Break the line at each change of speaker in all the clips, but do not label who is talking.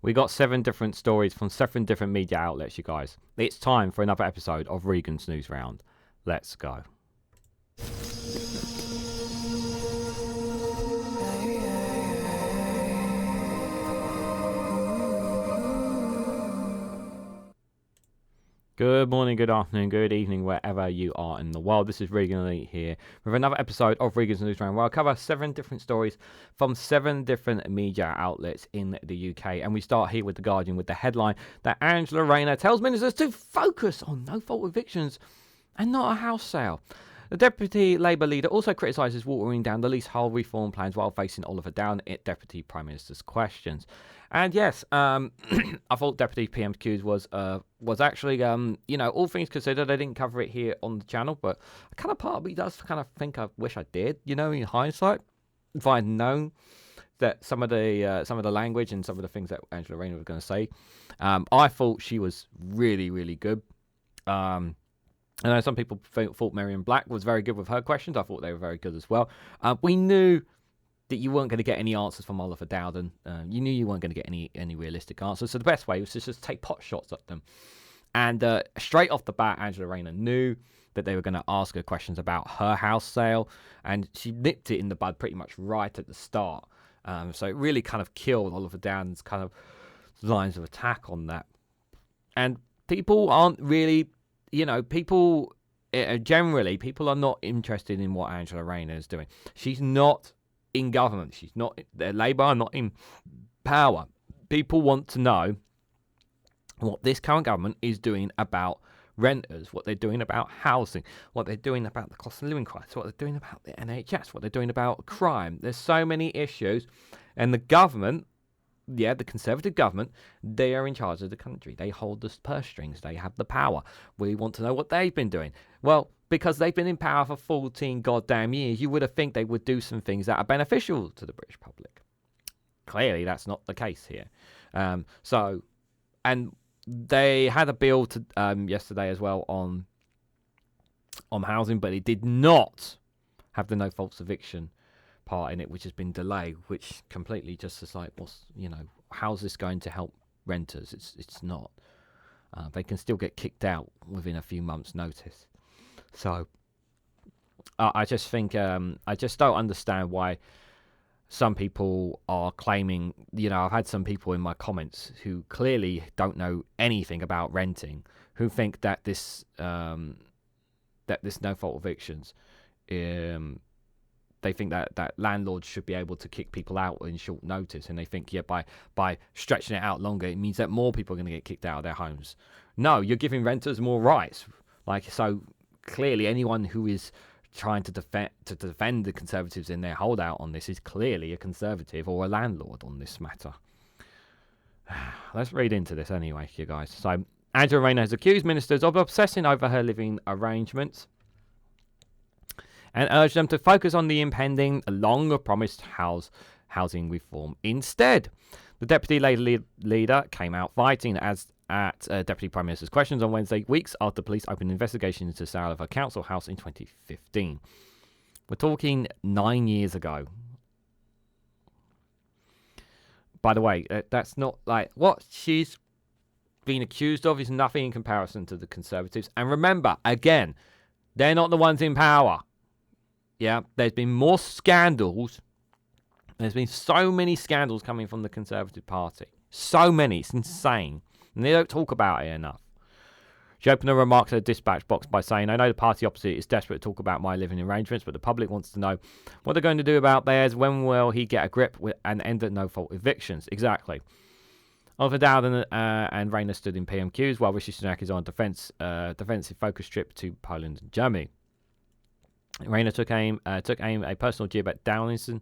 We got 7 different stories from 7 different media outlets, you guys. It's time for another episode of Regan's Newsround. Let's go. Good morning, good afternoon, good evening, wherever you are in the world. This is Reganelite here with another episode of Regan's Newsround, where I cover 7 different stories from 7 different media outlets in the UK. And we start here with The Guardian with the headline that Rayner tells ministers to focus on no-fault evictions and not a house sale. The Deputy Labour leader also criticises watering down the leasehold reform plans while facing Oliver Dowden at Deputy Prime Minister's questions. And yes, I thought Deputy PMQ's was actually, all things considered, I didn't cover it here on the channel, but kind of part of me does kind of think I wish I did, in hindsight, if I had known that some of the language and some of the things that Angela Rayner was going to say. I thought she was really, really good. I know some people thought Miriam Black was very good with her questions. I thought they were very good as well. We knew that you weren't going to get any answers from Oliver Dowden. You knew you weren't going to get any realistic answers. So the best way was to just take pot shots at them. And straight off the bat, Angela Rayner knew that they were going to ask her questions about her house sale. And she nipped it in the bud pretty much right at the start. So it really kind of killed Oliver Dowden's kind of lines of attack on that. And people aren't really, generally, people are not interested in what Angela Rayner is doing. She's not in government. She's not, Labour are not in power. People want to know what this current government is doing about renters, what they're doing about housing, what they're doing about the cost of living crisis, what they're doing about the NHS, what they're doing about crime. There's so many issues, and the government, the Conservative government, they are in charge of the country. They hold the purse strings. They have the power. We want to know what they've been doing. Well, because they've been in power for 14 goddamn years, you would have think they would do some things that are beneficial to the British public. Clearly, that's not the case here. And they had a bill to yesterday as well on housing, but it did not have the no-fault eviction part in it, which has been delayed, which completely just is like, how's this going to help renters? It's not. They can still get kicked out within a few months' notice. So I just think I just don't understand why some people are claiming, I've had some people in my comments who clearly don't know anything about renting, who think that this no-fault evictions, they think that landlords should be able to kick people out in short notice, and they think, by stretching it out longer, it means that more people are going to get kicked out of their homes. No, you're giving renters more rights. So clearly, anyone who is trying to defend the Conservatives in their holdout on this is clearly a Conservative or a landlord on this matter. Let's read into this anyway, you guys. So, Angela Rayner has accused ministers of obsessing over her living arrangements and urged them to focus on the impending, long-promised housing reform instead. The Deputy Labour leader came out fighting at Deputy Prime Minister's questions on Wednesday, weeks after police opened an investigation into the sale of a council house in 2015. We're talking 9 years ago. By the way, that's not what she's been accused of is nothing in comparison to the Conservatives. And remember, again, they're not the ones in power. Yeah, there's been more scandals. There's been so many scandals coming from the Conservative Party. So many. It's insane. And they don't talk about it enough. She opened her remarks at a dispatch box by saying, I know the party opposite is desperate to talk about my living arrangements, but the public wants to know what they're going to do about theirs. When will he get a grip and end the no-fault evictions? Exactly. Oliver Dowden and Rayner stood in PMQs while Rishi Sunak is on a defensive focus trip to Poland and Germany. Rayner took aim a personal jib at Dowson,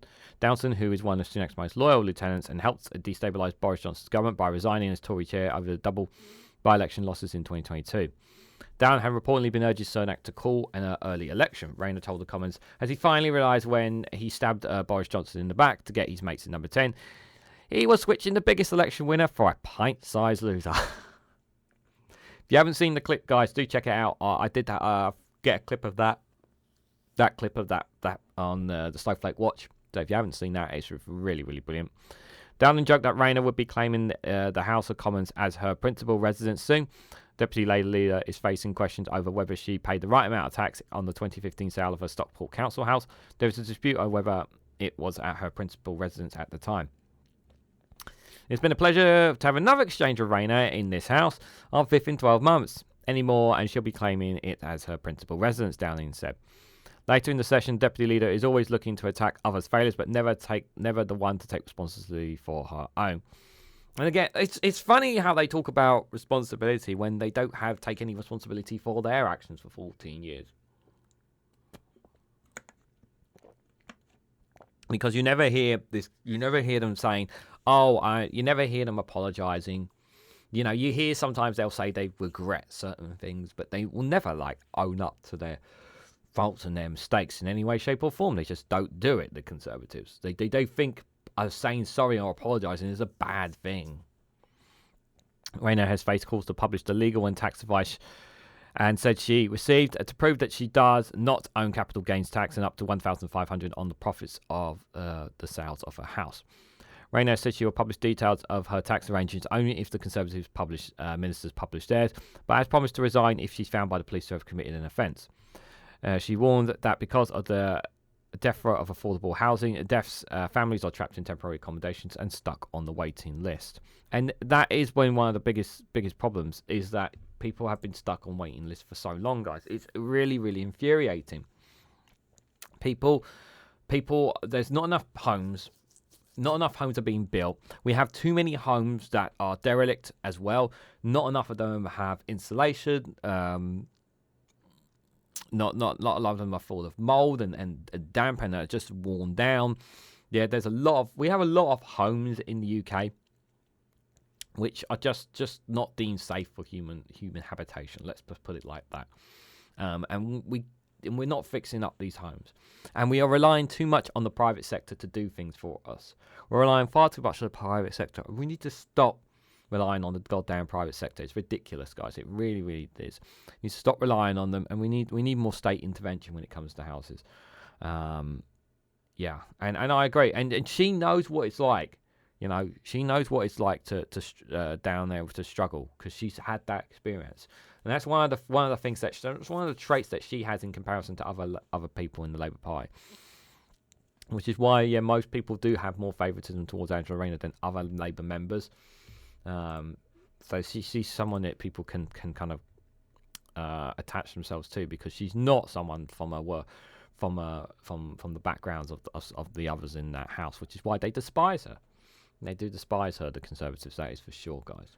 who is one of Sunak's most loyal lieutenants and helped destabilise Boris Johnson's government by resigning as Tory chair over the double by-election losses in 2022. Dowden had reportedly been urging Sunak to call an early election. Rayner told the Commons as he finally realised when he stabbed Boris Johnson in the back to get his mates at number 10, he was switching the biggest election winner for a pint-sized loser. If you haven't seen the clip, guys, do check it out. I did get a clip of that clip of that on the Snowflake Watch. So if you haven't seen that, it's really, really brilliant. Downing joked that Rayner would be claiming the House of Commons as her principal residence soon. Deputy Labour leader is facing questions over whether she paid the right amount of tax on the 2015 sale of her Stockport Council house. There is a dispute over whether it was at her principal residence at the time. It's been a pleasure to have another exchange with Rayner in this house, our fifth in 12 months. Any more, and she'll be claiming it as her principal residence, Downing said. Later in the session, Deputy Leader is always looking to attack others' failures, but never the one to take responsibility for her own. And again, it's funny how they talk about responsibility when they don't take any responsibility for their actions for 14 years. Because you never hear them saying, you never hear them apologising. You know, you hear sometimes they'll say they regret certain things, but they will never own up to their faults and their mistakes in any way, shape or form. They just don't do it, the Conservatives. They think saying sorry or apologising is a bad thing. Rayner has faced calls to publish the legal and tax advice and said she received to prove that she does not own capital gains tax and up to $1,500 on the profits of the sales of her house. Rayner said she will publish details of her tax arrangements only if the Conservative ministers publish theirs, but has promised to resign if she's found by the police to have committed an offence. She warned that because of the death of affordable housing, deafs families are trapped in temporary accommodations and stuck on the waiting list. And that is one of the biggest problems, is that people have been stuck on waiting lists for so long, guys. It's really, really infuriating. People, there's not enough homes. Not enough homes are being built. We have too many homes that are derelict as well. Not enough of them have insulation. Not a lot of them are full of mold and damp and are just worn down. Yeah, we have a lot of homes in the UK which are just not deemed safe for human habitation. Let's just put it like that. And we're not fixing up these homes, and we are relying too much on the private sector to do things for us. We're relying far too much on the private sector. We need to stop relying on the goddamn private sector. It's ridiculous, guys. It really, really is. You need to stop relying on them, and we need more state intervention when it comes to houses. Yeah, and I agree. And she knows what it's like. You know, she knows what it's like to down there to struggle, because she's had that experience. And that's one of the things it's one of the traits that she has in comparison to other people in the Labour Party. Which is why, most people do have more favouritism towards Angela Rayner than other Labour members. So she's someone that people can kind of attach themselves to, because she's not someone from the backgrounds of the others in that house, which is why they despise her. They do despise her, the Conservatives, that is for sure, guys.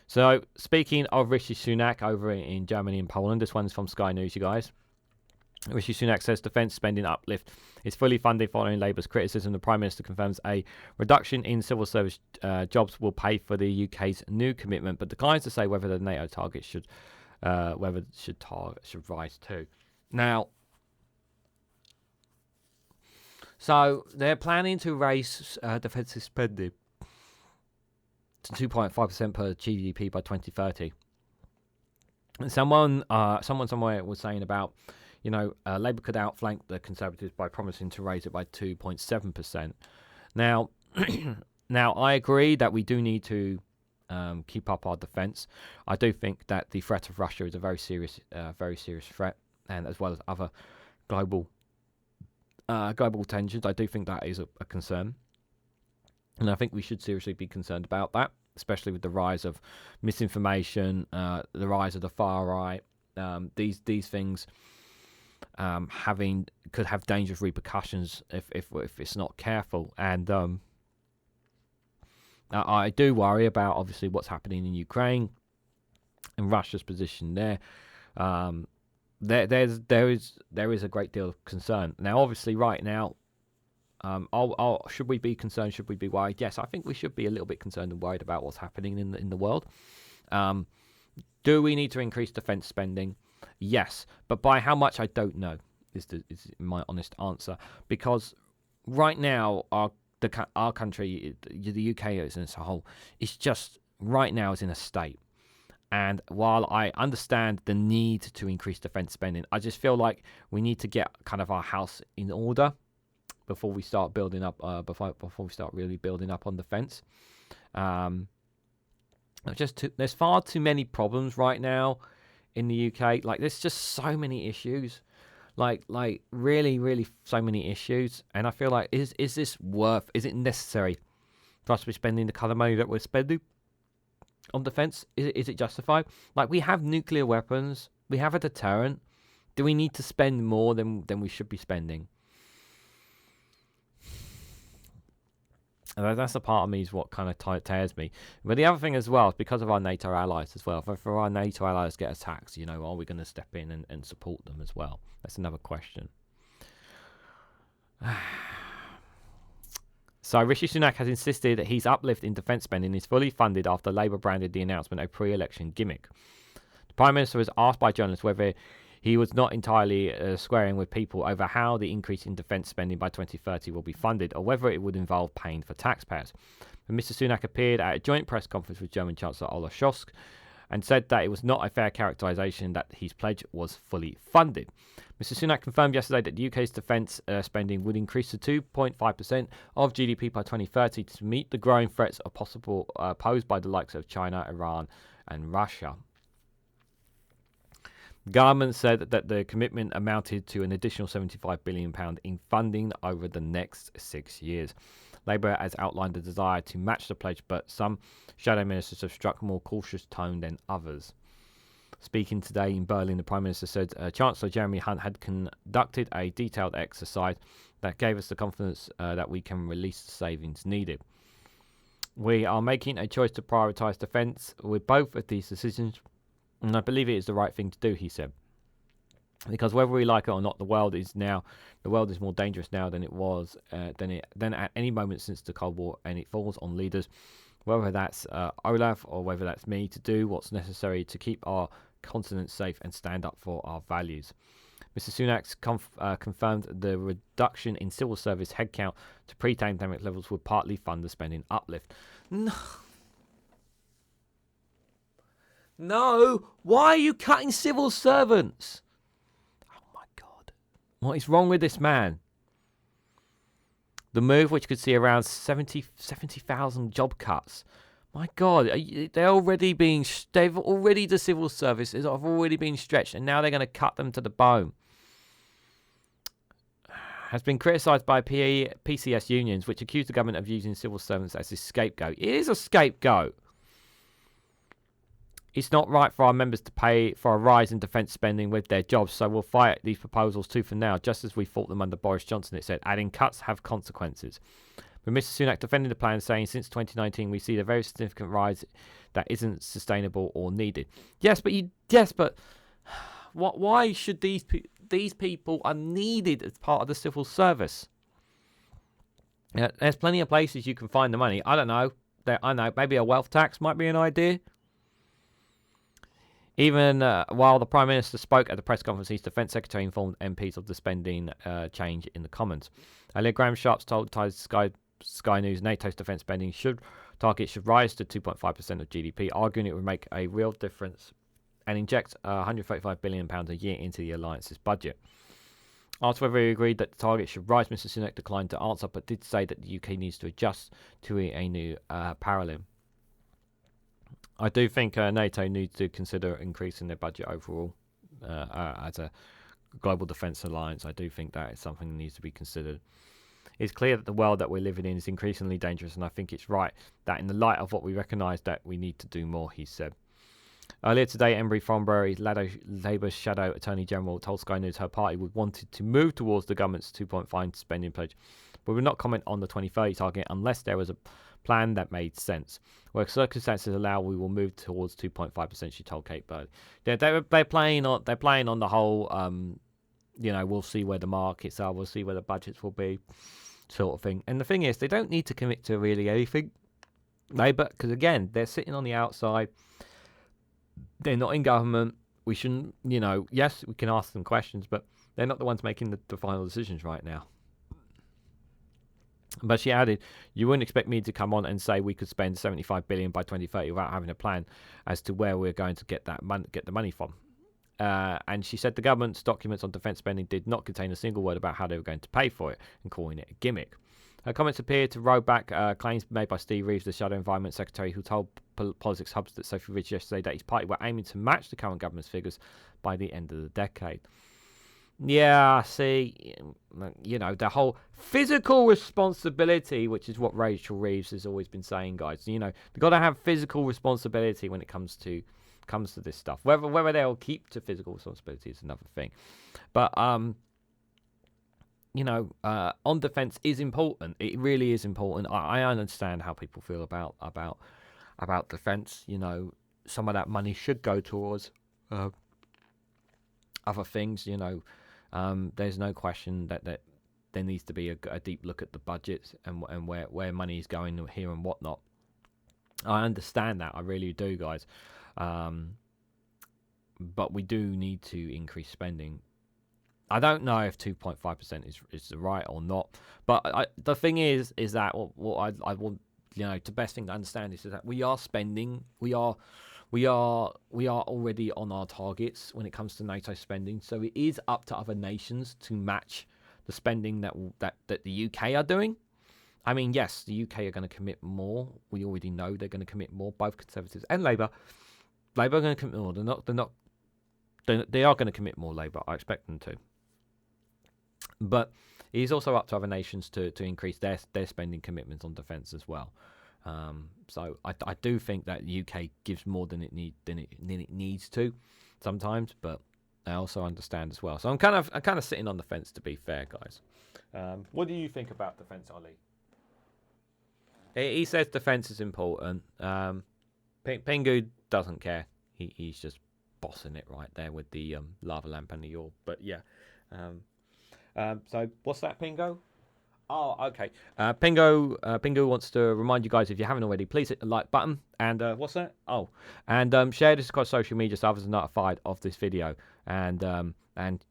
So, speaking of Rishi Sunak over in Germany and Poland, this one's from Sky News, you guys. Rishi Sunak says defence spending uplift is fully funded following Labour's criticism. The Prime Minister confirms a reduction in civil service jobs will pay for the UK's new commitment, but declines to say whether the NATO target should rise too. Now, so they're planning to raise defensive spending to 2.5% per GDP by 2030. And someone somewhere was saying about, Labour could outflank the Conservatives by promising to raise it by 2.7%. Now, I agree that we do need to keep up our defence. I do think that the threat of Russia is a very serious threat, and as well as other global tensions, I do think that is a concern. And I think we should seriously be concerned about that, especially with the rise of misinformation, the rise of the far right. These things could have dangerous repercussions if it's not careful. And I do worry about, obviously, what's happening in Ukraine and Russia's position there. There is a great deal of concern. Now, obviously, right now, should we be concerned? Should we be worried? Yes, I think we should be a little bit concerned and worried about what's happening in the world. Do we need to increase defence spending? Yes, but by how much, I don't know. Is my honest answer, because right now our country, the UK as a whole, is just right now is in a state. And while I understand the need to increase defence spending, I just feel like we need to get kind of our house in order before we start building up. Before we start really building up on defence. There's far too many problems right now in the UK. Like, there's just so many issues. Like really so many issues. And I feel like is it necessary for us to be spending the kind of money that we're spending on defence? Is it justified? Like, we have nuclear weapons, we have a deterrent. Do we need to spend more than we should be spending? And that's a part of me is what kind of tears me. But the other thing as well is because of our NATO allies as well. For our NATO allies get attacked, are we going to step in and support them as well? That's another question. So Rishi Sunak has insisted that his uplift in defence spending is fully funded after Labour branded the announcement a pre-election gimmick. The Prime Minister was asked by journalists whether he was not entirely squaring with people over how the increase in defence spending by 2030 will be funded, or whether it would involve paying for taxpayers. But Mr Sunak appeared at a joint press conference with German Chancellor Olaf Scholz and said that it was not a fair characterisation that his pledge was fully funded. Mr Sunak confirmed yesterday that the UK's defence spending would increase to 2.5% of GDP by 2030 to meet the growing threats of possible posed by the likes of China, Iran and Russia. The government said that the commitment amounted to an additional £75 billion in funding over the next 6 years. Labour has outlined a desire to match the pledge, but some shadow ministers have struck a more cautious tone than others. Speaking today in Berlin, the Prime Minister said Chancellor Jeremy Hunt had conducted a detailed exercise that gave us the confidence that we can release the savings needed. We are making a choice to prioritise defence with both of these decisions, and I believe it is the right thing to do, he said. Because whether we like it or not, the world is more dangerous now than it was than at any moment since the Cold War, and it falls on leaders, whether that's Olaf or whether that's me, to do what's necessary to keep our continent safe and stand up for our values. Mr Sunak confirmed the reduction in civil service headcount to pre-pandemic levels would partly fund the spending uplift. No, why are you cutting civil servants? Oh my God. What is wrong with this man? The move, which could see around 70,000 job cuts. My God, the civil services have already been stretched, and now they're going to cut them to the bone. Has been criticised by PCS unions, which accuse the government of using civil servants as a scapegoat. It is a scapegoat. It's not right for our members to pay for a rise in defence spending with their jobs, so we'll fight these proposals tooth and nail, just as we fought them under Boris Johnson, it said, adding cuts have consequences. But Mr Sunak defended the plan, saying since 2019 we see a very significant rise that isn't sustainable or needed. But why should these people are needed as part of the civil service? There's plenty of places you can find the money. I don't know. Maybe a wealth tax might be an idea. Even while the Prime Minister spoke at the press conference, his Defence Secretary informed MPs of the spending change in the Commons. Earlier, Graham Sharps told Sky News NATO's defence spending target should rise to 2.5% of GDP, arguing it would make a real difference and inject £135 billion a year into the alliance's budget. Asked whether he agreed that the target should rise, Mr Sunak declined to answer, but did say that the UK needs to adjust to a new paradigm. I do think NATO needs to consider increasing their budget overall as a global defence alliance. I do think that is something that needs to be considered. It's clear that the world that we're living in is increasingly dangerous, and I think it's right that in the light of what we recognise that we need to do more, he said. Earlier today, Embry Thornberry, Labour's Shadow Attorney General, told Sky News her party would wanted to move towards the government's 2.5 spending pledge, but would not comment on the 2030 target unless there was a plan that made sense. Where circumstances allow, we will move towards 2.5%, she told Kate Bird. They're playing on the whole, we'll see where the markets are, we'll see where the budgets will be, sort of thing. And the thing is, they don't need to commit to really anything, Labour, because again, they're sitting on the outside. They're not in government. We shouldn't, yes, we can ask them questions, but they're not the ones making the final decisions right now. But she added, you wouldn't expect me to come on and say we could spend $75 billion by 2030 without having a plan as to where we're going to get the money from. And she said the government's documents on defence spending did not contain a single word about how they were going to pay for it, and calling it a gimmick. Her comments appear to roll back claims made by Steve Reeves, the Shadow Environment Secretary, who told Politics Hub's that Sophie Ridge yesterday that his party were aiming to match the current government's figures by the end of the decade. Yeah, see, the whole physical responsibility, which is what Rachel Reeves has always been saying, guys. They've got to have physical responsibility when it comes to this stuff. Whether they'll keep to physical responsibility is another thing. But on defence is important. It really is important. I understand how people feel about defence. Some of that money should go towards other things. There's no question that there needs to be a deep look at the budgets and where money is going here and whatnot. I understand that. I really do, guys. But we do need to increase spending. I don't know if 2.5% is right or not. But the thing is that what I want, the best thing to understand is that we are spending. We are already on our targets when it comes to NATO spending. So it is up to other nations to match the spending that the UK are doing. I mean, yes, the UK are going to commit more. We already know they're going to commit more. Both Conservatives and Labour. Labour are going to commit more. They are going to commit more. Labour. I expect them to. But it is also up to other nations to increase their spending commitments on defence as well. So I do think that the UK gives more than it needs to sometimes, but I also understand as well. So I'm kind of sitting on the fence, to be fair, guys. What do you think about defence, Ollie? He says defence is important. Pingu doesn't care. He's just bossing it right there with the lava lamp and the orb. But yeah. So what's that, Pingo? Oh, okay. Pingo wants to remind you guys, if you haven't already, please hit the like button. And what's that? Oh, and share this across social media so others are notified of this video. And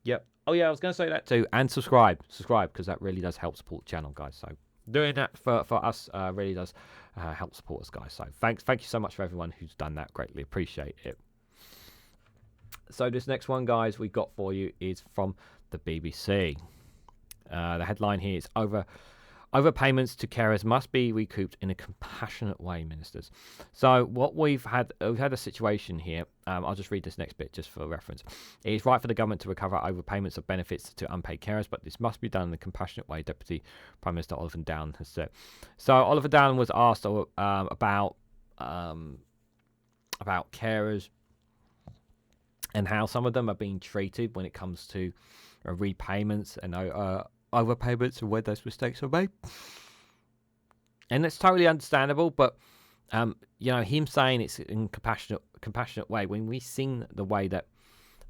yep. Oh yeah, I was going to say that too. And subscribe, because that really does help support the channel, guys. So doing that for us really does help support us, guys. So thank you so much for everyone who's done that. Greatly appreciate it. So this next one, guys, we got for you is from the BBC. The headline here is overpayments to carers must be recouped in a compassionate way, ministers. So what we've had a situation here. I'll just read this next bit just for reference. It is right for the government to recover overpayments of benefits to unpaid carers, but this must be done in a compassionate way, Deputy Prime Minister Oliver Dowden has said. So Oliver Dowden was asked about carers and how some of them are being treated when it comes to repayments and overpayments and where those mistakes are made. And it's totally understandable, but him saying it's in compassionate way, when we've seen the way that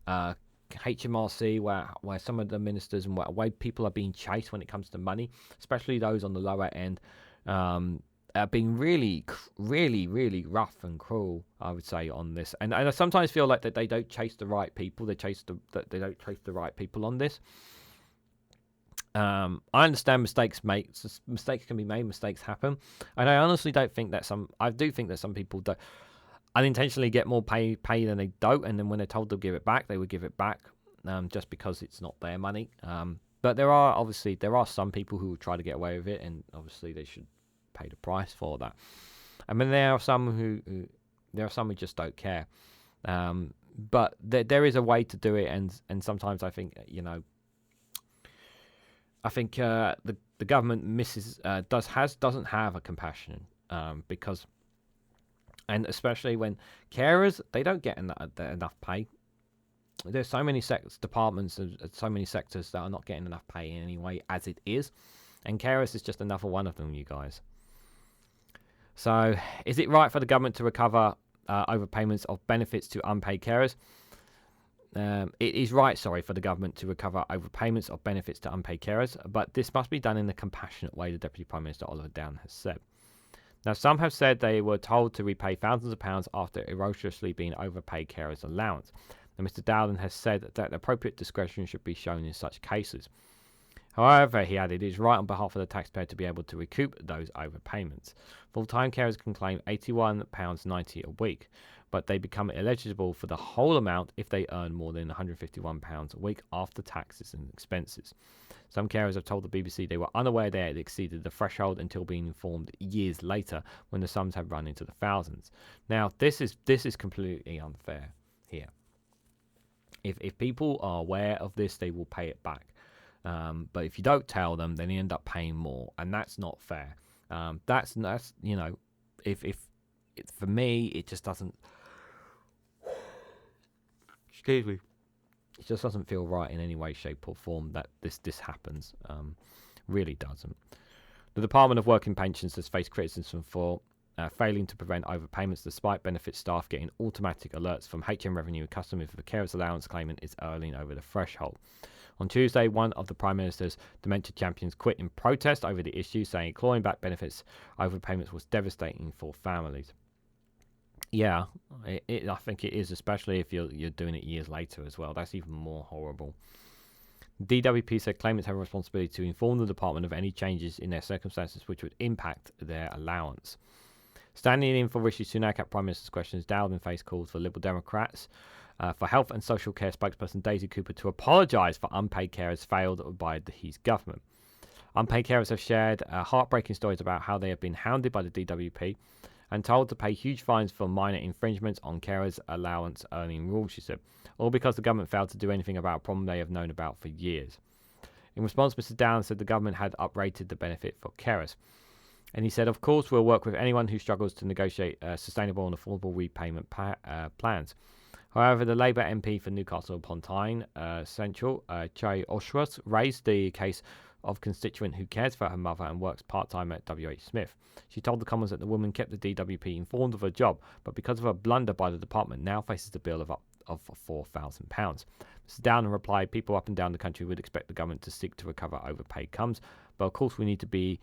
HMRC, where some of the ministers and way people are being chased when it comes to money, especially those on the lower end, are being really, really, really rough and cruel, I would say, on this. And I sometimes feel like that they don't chase the right people. They don't chase the right people on this. I understand mistakes can be made, mistakes happen, and I honestly don't think that I do think that some people don't unintentionally get more pay than they don't, and then when they're told they'll give it back, they would give it back, just because it's not their money. But there are some people who will try to get away with it, and obviously they should pay the price for that. I mean, there are some who just don't care. But there is a way to do it, and sometimes I think the government doesn't have a compassion, because, and especially when carers, they don't get enough pay. There's so many departments and so many sectors that are not getting enough pay in any way as it is, and carers is just another one of them, you guys. So, is it right for the government to recover overpayments of benefits to unpaid carers? It is right, for the government to recover overpayments of benefits to unpaid carers, but this must be done in a compassionate way, the Deputy Prime Minister Oliver Dowden has said. Now, some have said they were told to repay thousands of pounds after erroneously being overpaid carers' allowance. Now, Mr Dowden has said that appropriate discretion should be shown in such cases. However, he added, it is right on behalf of the taxpayer to be able to recoup those overpayments. Full-time carers can claim £81.90 a week, but they become eligible for the whole amount if they earn more than £151 a week after taxes and expenses. Some carers have told the BBC they were unaware they had exceeded the threshold until being informed years later when the sums had run into the thousands. Now, this is completely unfair here. If people are aware of this, they will pay it back. But if you don't tell them, then you end up paying more, and that's not fair. That's if for me, it just doesn't. Excuse me. It just doesn't feel right in any way, shape, or form that this happens. Really doesn't. The Department of Work and Pensions has faced criticism for failing to prevent overpayments, despite benefit staff getting automatic alerts from HM Revenue and Customs if the carer's allowance claimant is earning over the threshold. On Tuesday, one of the Prime Minister's dementia champions quit in protest over the issue, saying clawing back benefits overpayments was devastating for families. Yeah, I think it is, especially if you're doing it years later as well. That's even more horrible. DWP said claimants have a responsibility to inform the department of any changes in their circumstances which would impact their allowance. Standing in for Rishi Sunak at Prime Minister's questions, Dowden faced calls for Liberal Democrats for Health and Social Care spokesperson Daisy Cooper to apologise for unpaid carers failed by his government. Unpaid carers have shared heartbreaking stories about how they have been hounded by the DWP and told to pay huge fines for minor infringements on carers' allowance earning rules, she said, all because the government failed to do anything about a problem they have known about for years. In response, Mr. Dowden said the government had uprated the benefit for carers. And he said, of course, we'll work with anyone who struggles to negotiate sustainable and affordable repayment plans. However, the Labour MP for Newcastle upon Tyne Central, Che Oswald, raised the case of constituent who cares for her mother and works part-time at WH Smith. She told the Commons that the woman kept the DWP informed of her job, but because of a blunder by the department, now faces a bill of £4,000. Mr. Dowden replied, people up and down the country would expect the government to seek to recover overpaid comes, but of course we need to do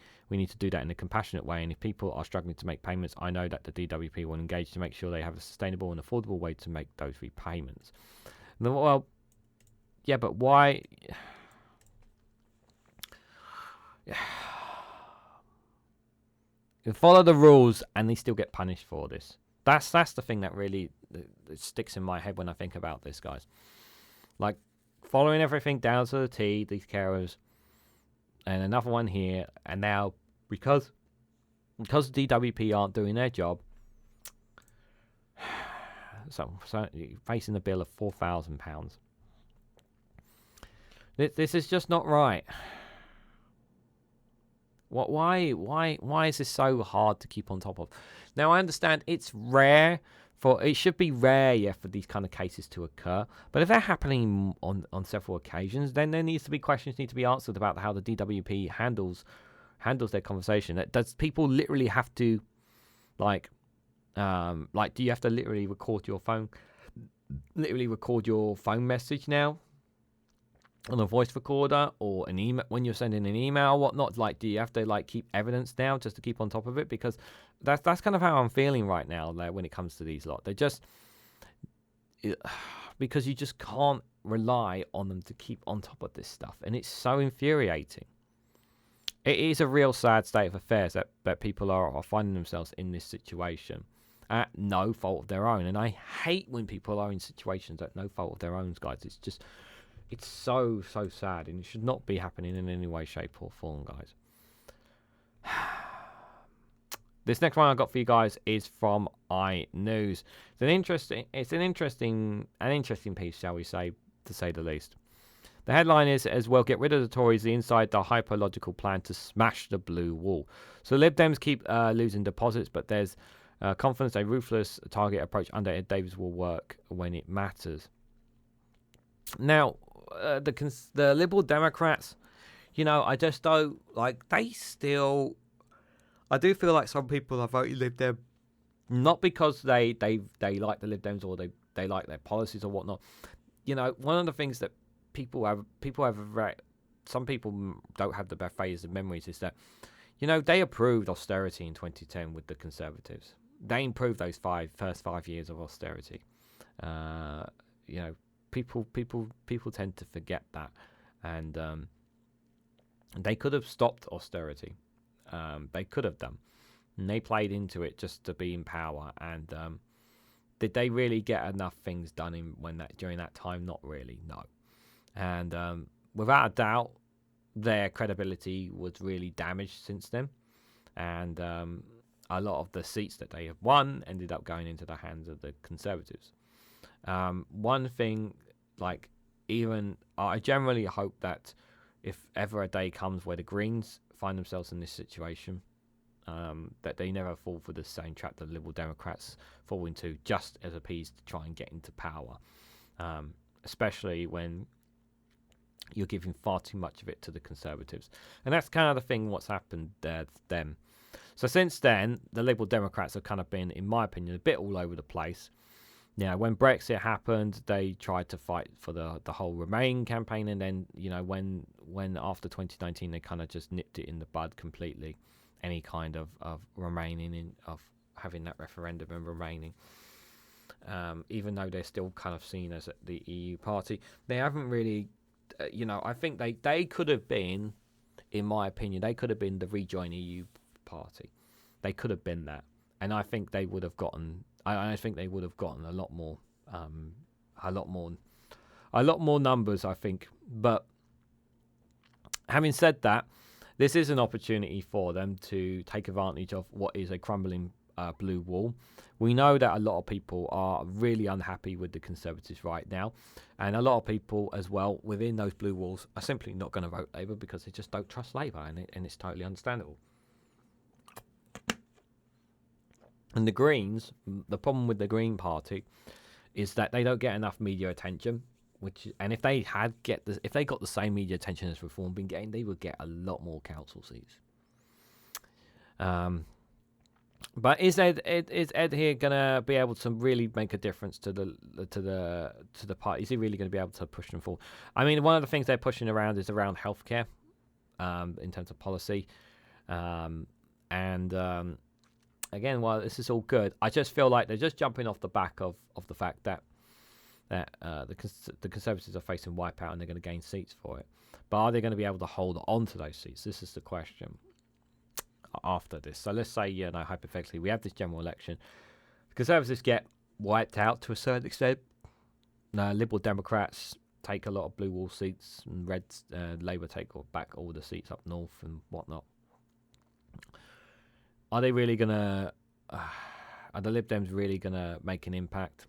that in a compassionate way, and if people are struggling to make payments, I know that the DWP will engage to make sure they have a sustainable and affordable way to make those repayments. Well, yeah, but why... You follow the rules and they still get punished for this. That's the thing that really sticks in my head when I think about this, guys. Like, following everything down to the T, these carers, and another one here, and now because DWP aren't doing their job, so you're facing a bill of £4,000. This is just not right. Why is this so hard to keep on top of? Now, I understand it should be rare, for these kind of cases to occur. But if they're happening on several occasions, then there needs to be questions need to be answered about how the DWP handles their conversation. Does people literally have to, do you have to literally record your phone message now on a voice recorder or an email when you're sending an email or whatnot? Like, do you have to keep evidence now just to keep on top of it? Because that's kind of how I'm feeling right now when it comes to these lot. They're just because you just can't rely on them to keep on top of this stuff, and it's so infuriating. It is a real sad state of affairs that people are finding themselves in this situation at no fault of their own, and I hate when people are in situations at no fault of their own, guys. It's so sad, and it should not be happening in any way, shape, or form, guys. This next one I got for you guys is from iNews. It's an interesting piece, shall we say, to say the least. The headline is, as well, get rid of the Tories inside the hyperlocal plan to smash the blue wall. So Lib Dems keep losing deposits, but there's confidence a ruthless target approach under Ed Davis will work when it matters. Now, the Liberal Democrats, I just don't I do feel like some people are voting Lib Dem not because they like the Lib Dems or they like their policies or whatnot. One of the things that some people don't have the best phase of memories is that, they approved austerity in 2010 with the Conservatives. They improved those first 5 years of austerity. People tend to forget that, and They could have stopped austerity. They could have done. And they played into it just to be in power. And did they really get enough things done during that time? Not really, no. And without a doubt, their credibility was really damaged since then. And a lot of the seats that they have won ended up going into the hands of the Conservatives. One thing, like, even I generally hope that if ever a day comes where the Greens find themselves in this situation, that they never fall for the same trap that the Liberal Democrats fall into, just as a piece to try and get into power, especially when you're giving far too much of it to the Conservatives. And that's kind of the thing what's happened there to them. So since then, the Liberal Democrats have kind of been, in my opinion, a bit all over the place. When Brexit happened, they tried to fight for the whole Remain campaign, and then, when after 2019, they kind of just nipped it in the bud completely. Any kind of remaining of having that referendum and remaining, even though they're still kind of seen as the EU party, they haven't really, I think they could have been, in my opinion, they could have been the Rejoin EU party. They could have been that, and I think they would have gotten. I think they would have gotten a lot more numbers, I think. But having said that, this is an opportunity for them to take advantage of what is a crumbling blue wall. We know that a lot of people are really unhappy with the Conservatives right now, and a lot of people as well within those blue walls are simply not going to vote Labour because they just don't trust Labour, and it's totally understandable. And the Greens, the problem with the Green Party is that they don't get enough media attention. And if they got the same media attention as Reform been getting, they would get a lot more council seats. But is Ed here gonna be able to really make a difference to the party? Is he really going to be able to push them forward? I mean, one of the things they're pushing around is around healthcare, in terms of policy, again, while this is all good, I just feel like they're just jumping off the back of the fact that the Conservatives are facing wipeout and they're going to gain seats for it. But are they going to be able to hold on to those seats? This is the question after this. So let's say, hypothetically, we have this general election. The Conservatives get wiped out to a certain extent. Liberal Democrats take a lot of blue wall seats, and Labour take back all the seats up north and whatnot. Are they really going to... are the Lib Dems really going to make an impact?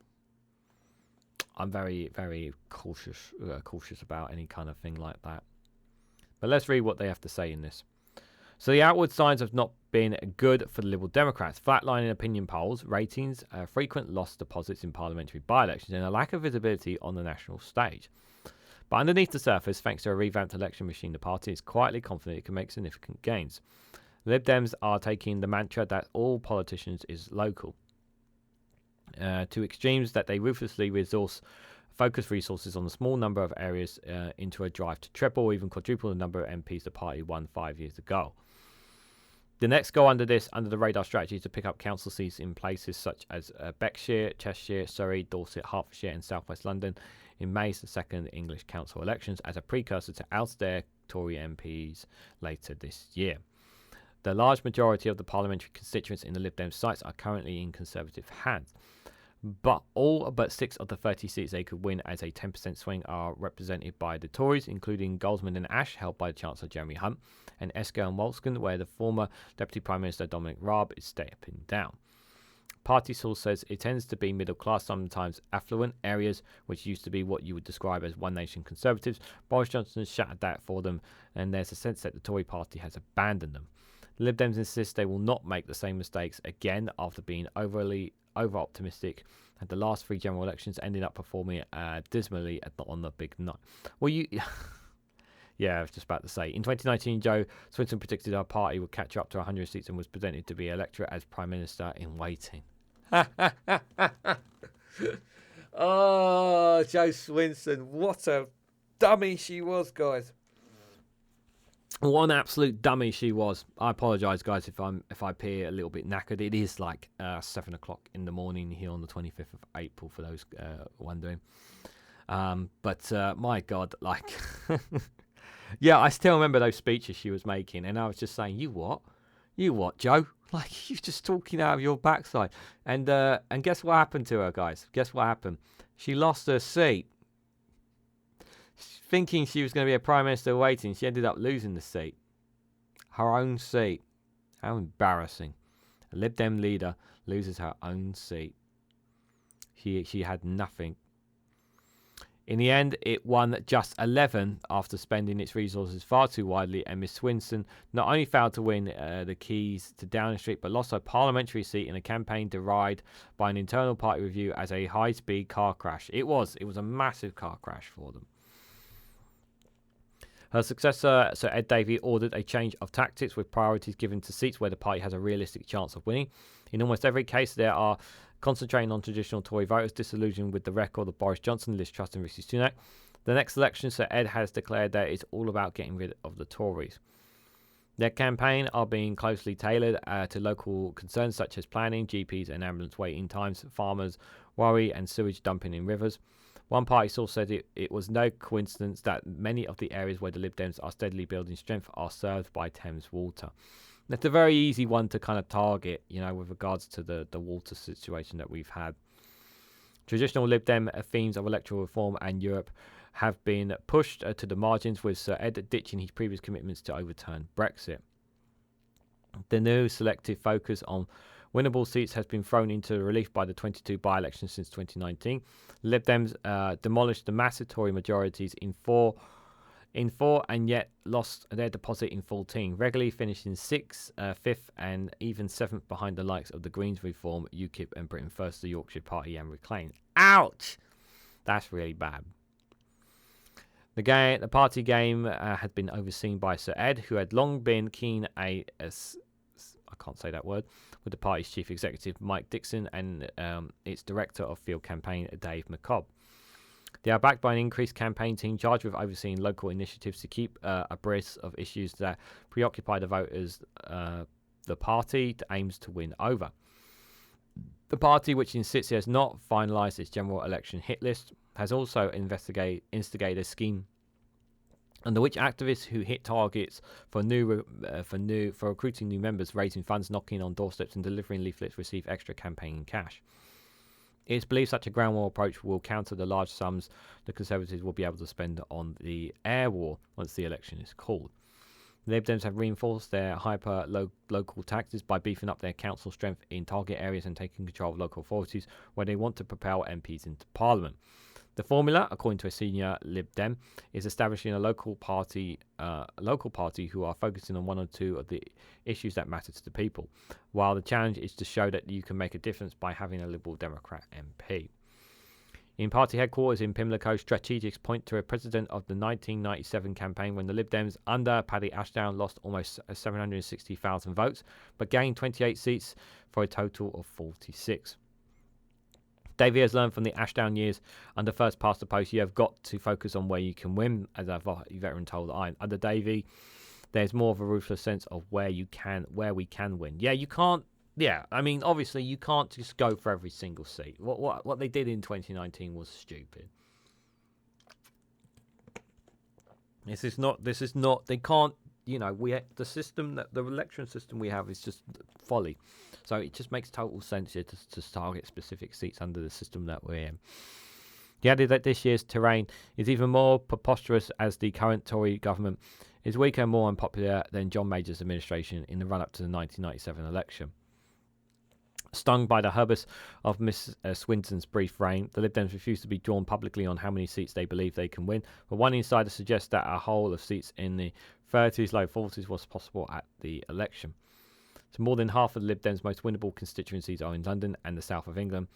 I'm very, very cautious about any kind of thing like that. But let's read what they have to say in this. So the outward signs have not been good for the Liberal Democrats. Flatlining opinion polls, ratings, frequent lost deposits in parliamentary by-elections, and a lack of visibility on the national stage. But underneath the surface, thanks to a revamped election machine, the party is quietly confident it can make significant gains. The Lib Dems are taking the mantra that all politicians is local to extremes that they ruthlessly focus resources on a small number of areas into a drive to triple or even quadruple the number of MPs the party won 5 years ago. The next goal under the radar strategy is to pick up council seats in places such as Berkshire, Cheshire, Surrey, Dorset, Hertfordshire and South West London in May's second English council elections as a precursor to oust their Tory MPs later this year. The large majority of the parliamentary constituents in the Lib Dem sites are currently in Conservative hands. But all but 6 of the 30 seats they could win as a 10% swing are represented by the Tories, including Goldsman and Ash, held by Chancellor Jeremy Hunt, and Esker and Wolston, where the former Deputy Prime Minister Dominic Raab is stepping down. Party source says it tends to be middle class, sometimes affluent areas, which used to be what you would describe as One Nation Conservatives. Boris Johnson has shattered that for them, and there's a sense that the Tory party has abandoned them. The Lib Dems insist they will not make the same mistakes again after being over-optimistic at the last 3 general elections, ending up performing dismally on the big night. Well, yeah, I was just about to say. In 2019, Joe Swinson predicted our party would catch up to 100 seats and was presented to be electorate as Prime Minister in waiting. Oh, Joe Swinson, what a dummy she was, guys. What an absolute dummy she was. I apologise, guys, if I appear a little bit knackered. It is like 7 o'clock in the morning here on the 25th of April, for those wondering. But my God, like, Yeah, I still remember those speeches she was making, and I was just saying, "You what? You what, Joe? Like you're just talking out of your backside." And guess what happened to her, guys? Guess what happened? She lost her seat. Thinking she was going to be a prime minister waiting, she ended up losing the seat. Her own seat. How embarrassing! A Lib Dem leader loses her own seat. She had nothing. In the end, it won just 11 after spending its resources far too widely, and Miss Swinson not only failed to win the keys to Downing Street, but lost her parliamentary seat in a campaign derided by an internal party review as a high-speed car crash. It was a massive car crash for them. Her successor, Sir Ed Davey, ordered a change of tactics with priorities given to seats where the party has a realistic chance of winning. In almost every case, there are concentrating on traditional Tory voters, disillusioned with the record of Boris Johnson, Liz Truss and Rishi Sunak. The next election, Sir Ed has declared that it's all about getting rid of the Tories. Their campaign are being closely tailored to local concerns such as planning, GPs and ambulance waiting times, farmers' worry and sewage dumping in rivers. One party source said it was no coincidence that many of the areas where the Lib Dems are steadily building strength are served by Thames Water. That's a very easy one to kind of target, with regards to the water situation that we've had. Traditional Lib Dem themes of electoral reform and Europe have been pushed to the margins, with Sir Ed ditching his previous commitments to overturn Brexit. The new selective focus on winnable seats has been thrown into relief by the 22 by-elections since 2019. Lib Dems demolished the massive Tory majorities in four, and yet lost their deposit in 14, regularly finishing 6th, 5th and even 7th behind the likes of the Greens, Reform, UKIP and Britain First, the Yorkshire Party and Reclaim. Ouch! That's really bad. The party game had been overseen by Sir Ed, who had long been keen I can't say that word, with the party's chief executive Mike Dixon and its director of field campaign Dave McCobb. They are backed by an increased campaign team charged with overseeing local initiatives to keep abreast of issues that preoccupy the voters the party aims to win over. The party, which insists it has not finalised its general election hit list, has also instigated a scheme under which activists who hit targets for recruiting new members, raising funds, knocking on doorsteps and delivering leaflets receive extra campaign cash. It's believed such a ground war approach will counter the large sums the Conservatives will be able to spend on the air war once the election is called. The Lib Dems have reinforced their hyper-local tactics by beefing up their council strength in target areas and taking control of local authorities where they want to propel MPs into Parliament. The formula, according to a senior Lib Dem, is establishing a local party who are focusing on one or two of the issues that matter to the people, while the challenge is to show that you can make a difference by having a Liberal Democrat MP. In party headquarters in Pimlico, strategics point to a precedent of the 1997 campaign when the Lib Dems under Paddy Ashdown lost almost 760,000 votes, but gained 28 seats for a total of 46. Davey has learned from the Ashdown years. Under first past the post, you have got to focus on where you can win, as a veteran told Iron. Under Davey, there's more of a ruthless sense of where we can win. Yeah, you can't. Yeah, I mean, obviously, you can't just go for every single seat. What they did in 2019 was stupid. This is not. They can't. The election system we have is just folly. So it just makes total sense here to target specific seats under the system that we're in. He added that this year's terrain is even more preposterous as the current Tory government is weaker and more unpopular than John Major's administration in the run-up to the 1997 election. Stung by the hubris of Miss Swinton's brief reign, the Lib Dems refuse to be drawn publicly on how many seats they believe they can win, but one insider suggests that a whole of seats in the 30s, low 40s was possible at the election. So more than half of the Lib Dems' most winnable constituencies are in London and the south of England,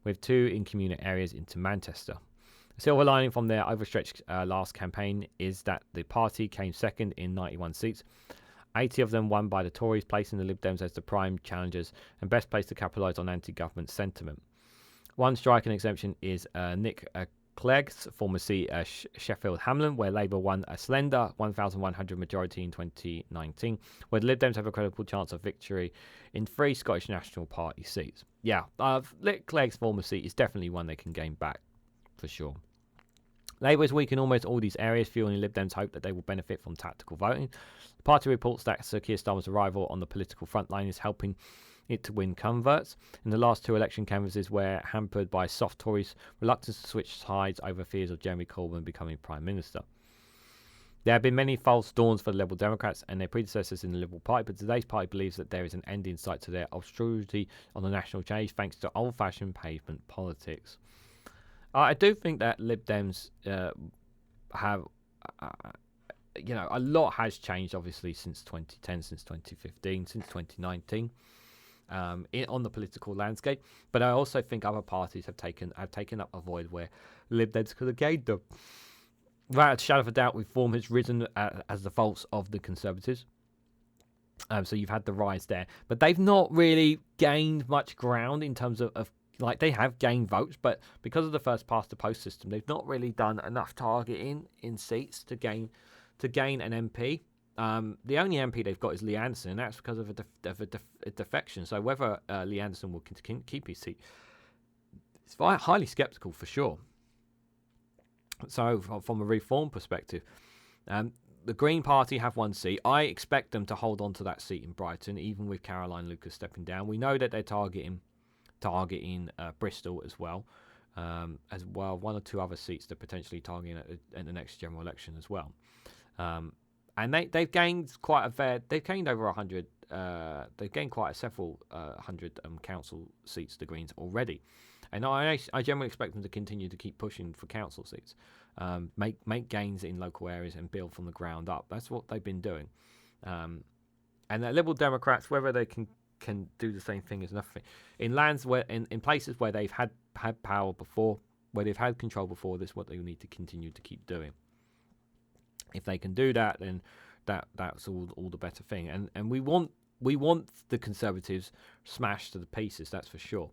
with 2 in communal areas into Manchester. The silver lining from their overstretched last campaign is that the party came second in 91 seats, 80 of them won by the Tories, placing the Lib Dems as the prime challengers and best placed to capitalise on anti-government sentiment. One striking exemption is Nick Clegg's former seat, Sheffield Hamlin, where Labour won a slender 1,100 majority in 2019, where the Lib Dems have a credible chance of victory in 3 Scottish National Party seats. Yeah, Nick Clegg's former seat is definitely one they can gain back, for sure. Labour is weak in almost all these areas, fueling Lib Dems' hope that they will benefit from tactical voting. The party reports that Sir Keir Starmer's arrival on the political front line is helping it to win converts. In the last 2 election canvasses were hampered by soft Tories' reluctance to switch sides over fears of Jeremy Corbyn becoming Prime Minister. There have been many false dawns for the Liberal Democrats and their predecessors in the Liberal Party, but today's party believes that there is an end in sight to their obscurity on the national change thanks to old-fashioned pavement politics. I do think that Lib Dems have, a lot has changed, obviously, since 2010, since 2015, since 2019. On the political landscape, but I also think other parties have taken up a void where Lib Dems could have gained them. Without a shadow of a doubt, Reform has risen as the faults of the Conservatives. So you've had the rise there, but they've not really gained much ground in terms of they have gained votes, but because of the first past the post system, they've not really done enough targeting in seats to gain an MP. The only MP they've got is Lee Anderson, and that's because of a defection. So whether Lee Anderson will keep his seat, it's highly sceptical for sure. So from a Reform perspective, the Green Party have 1 seat. I expect them to hold on to that seat in Brighton, even with Caroline Lucas stepping down. We know that they're targeting Bristol as well. 1 or 2 other seats they're potentially targeting at the next general election as well. And they've gained they've gained over 100, they've gained several 100 council seats, the Greens, already. And I generally expect them to continue to keep pushing for council seats, make gains in local areas and build from the ground up. That's what they've been doing. And the Liberal Democrats, whether they can do the same thing is nothing. In lands where, in places where they've had power before, where they've had control before, this is what they need to continue to keep doing. If they can do that, then that's all the better thing. And we want the Conservatives smashed to the pieces, that's for sure.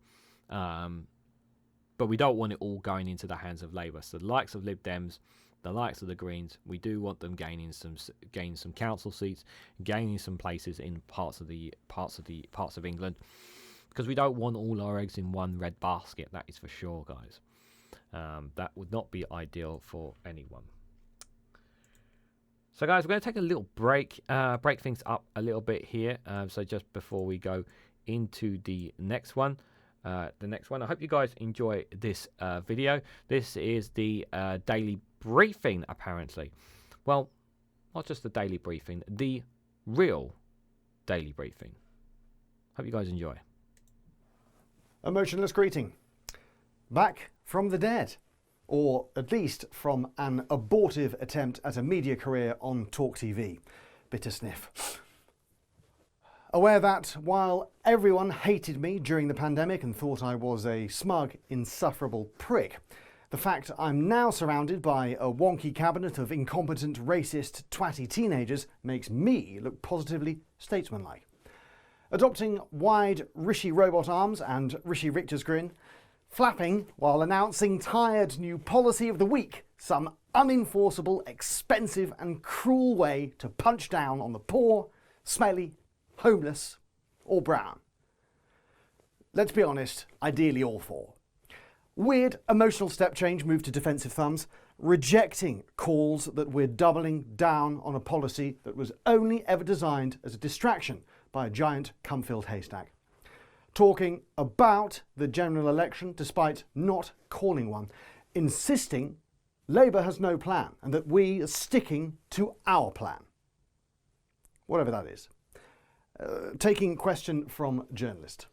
But we don't want it all going into the hands of Labour. So the likes of Lib Dems, the likes of the Greens, we do want them gaining some council seats, gaining some places in parts of England, because we don't want all our eggs in one red basket. That is for sure, guys. That would not be ideal for anyone. So, guys, we're going to take a little break things up a little bit here. So just before we go into the next one. I hope you guys enjoy this video. This is the daily briefing, apparently. Well, not just the daily briefing, the real daily briefing. Hope you guys enjoy.
Emotionless greeting. Back from the dead. Or at least from an abortive attempt at a media career on Talk TV. Bitter sniff. Aware that while everyone hated me during the pandemic and thought I was a smug, insufferable prick, the fact I'm now surrounded by a wonky cabinet of incompetent, racist, twatty teenagers makes me look positively statesmanlike. Adopting wide Rishi robot arms and Rishi Richter's grin, flapping while announcing tired new policy of the week, some unenforceable, expensive and cruel way to punch down on the poor, smelly, homeless or brown. Let's be honest, ideally all 4. Weird emotional step change move to defensive thumbs, rejecting calls that we're doubling down on a policy that was only ever designed as a distraction by a giant cum-filled haystack. Talking about the general election despite not calling one, insisting Labour has no plan and that we are sticking to our plan. Whatever that is. Taking question from journalist.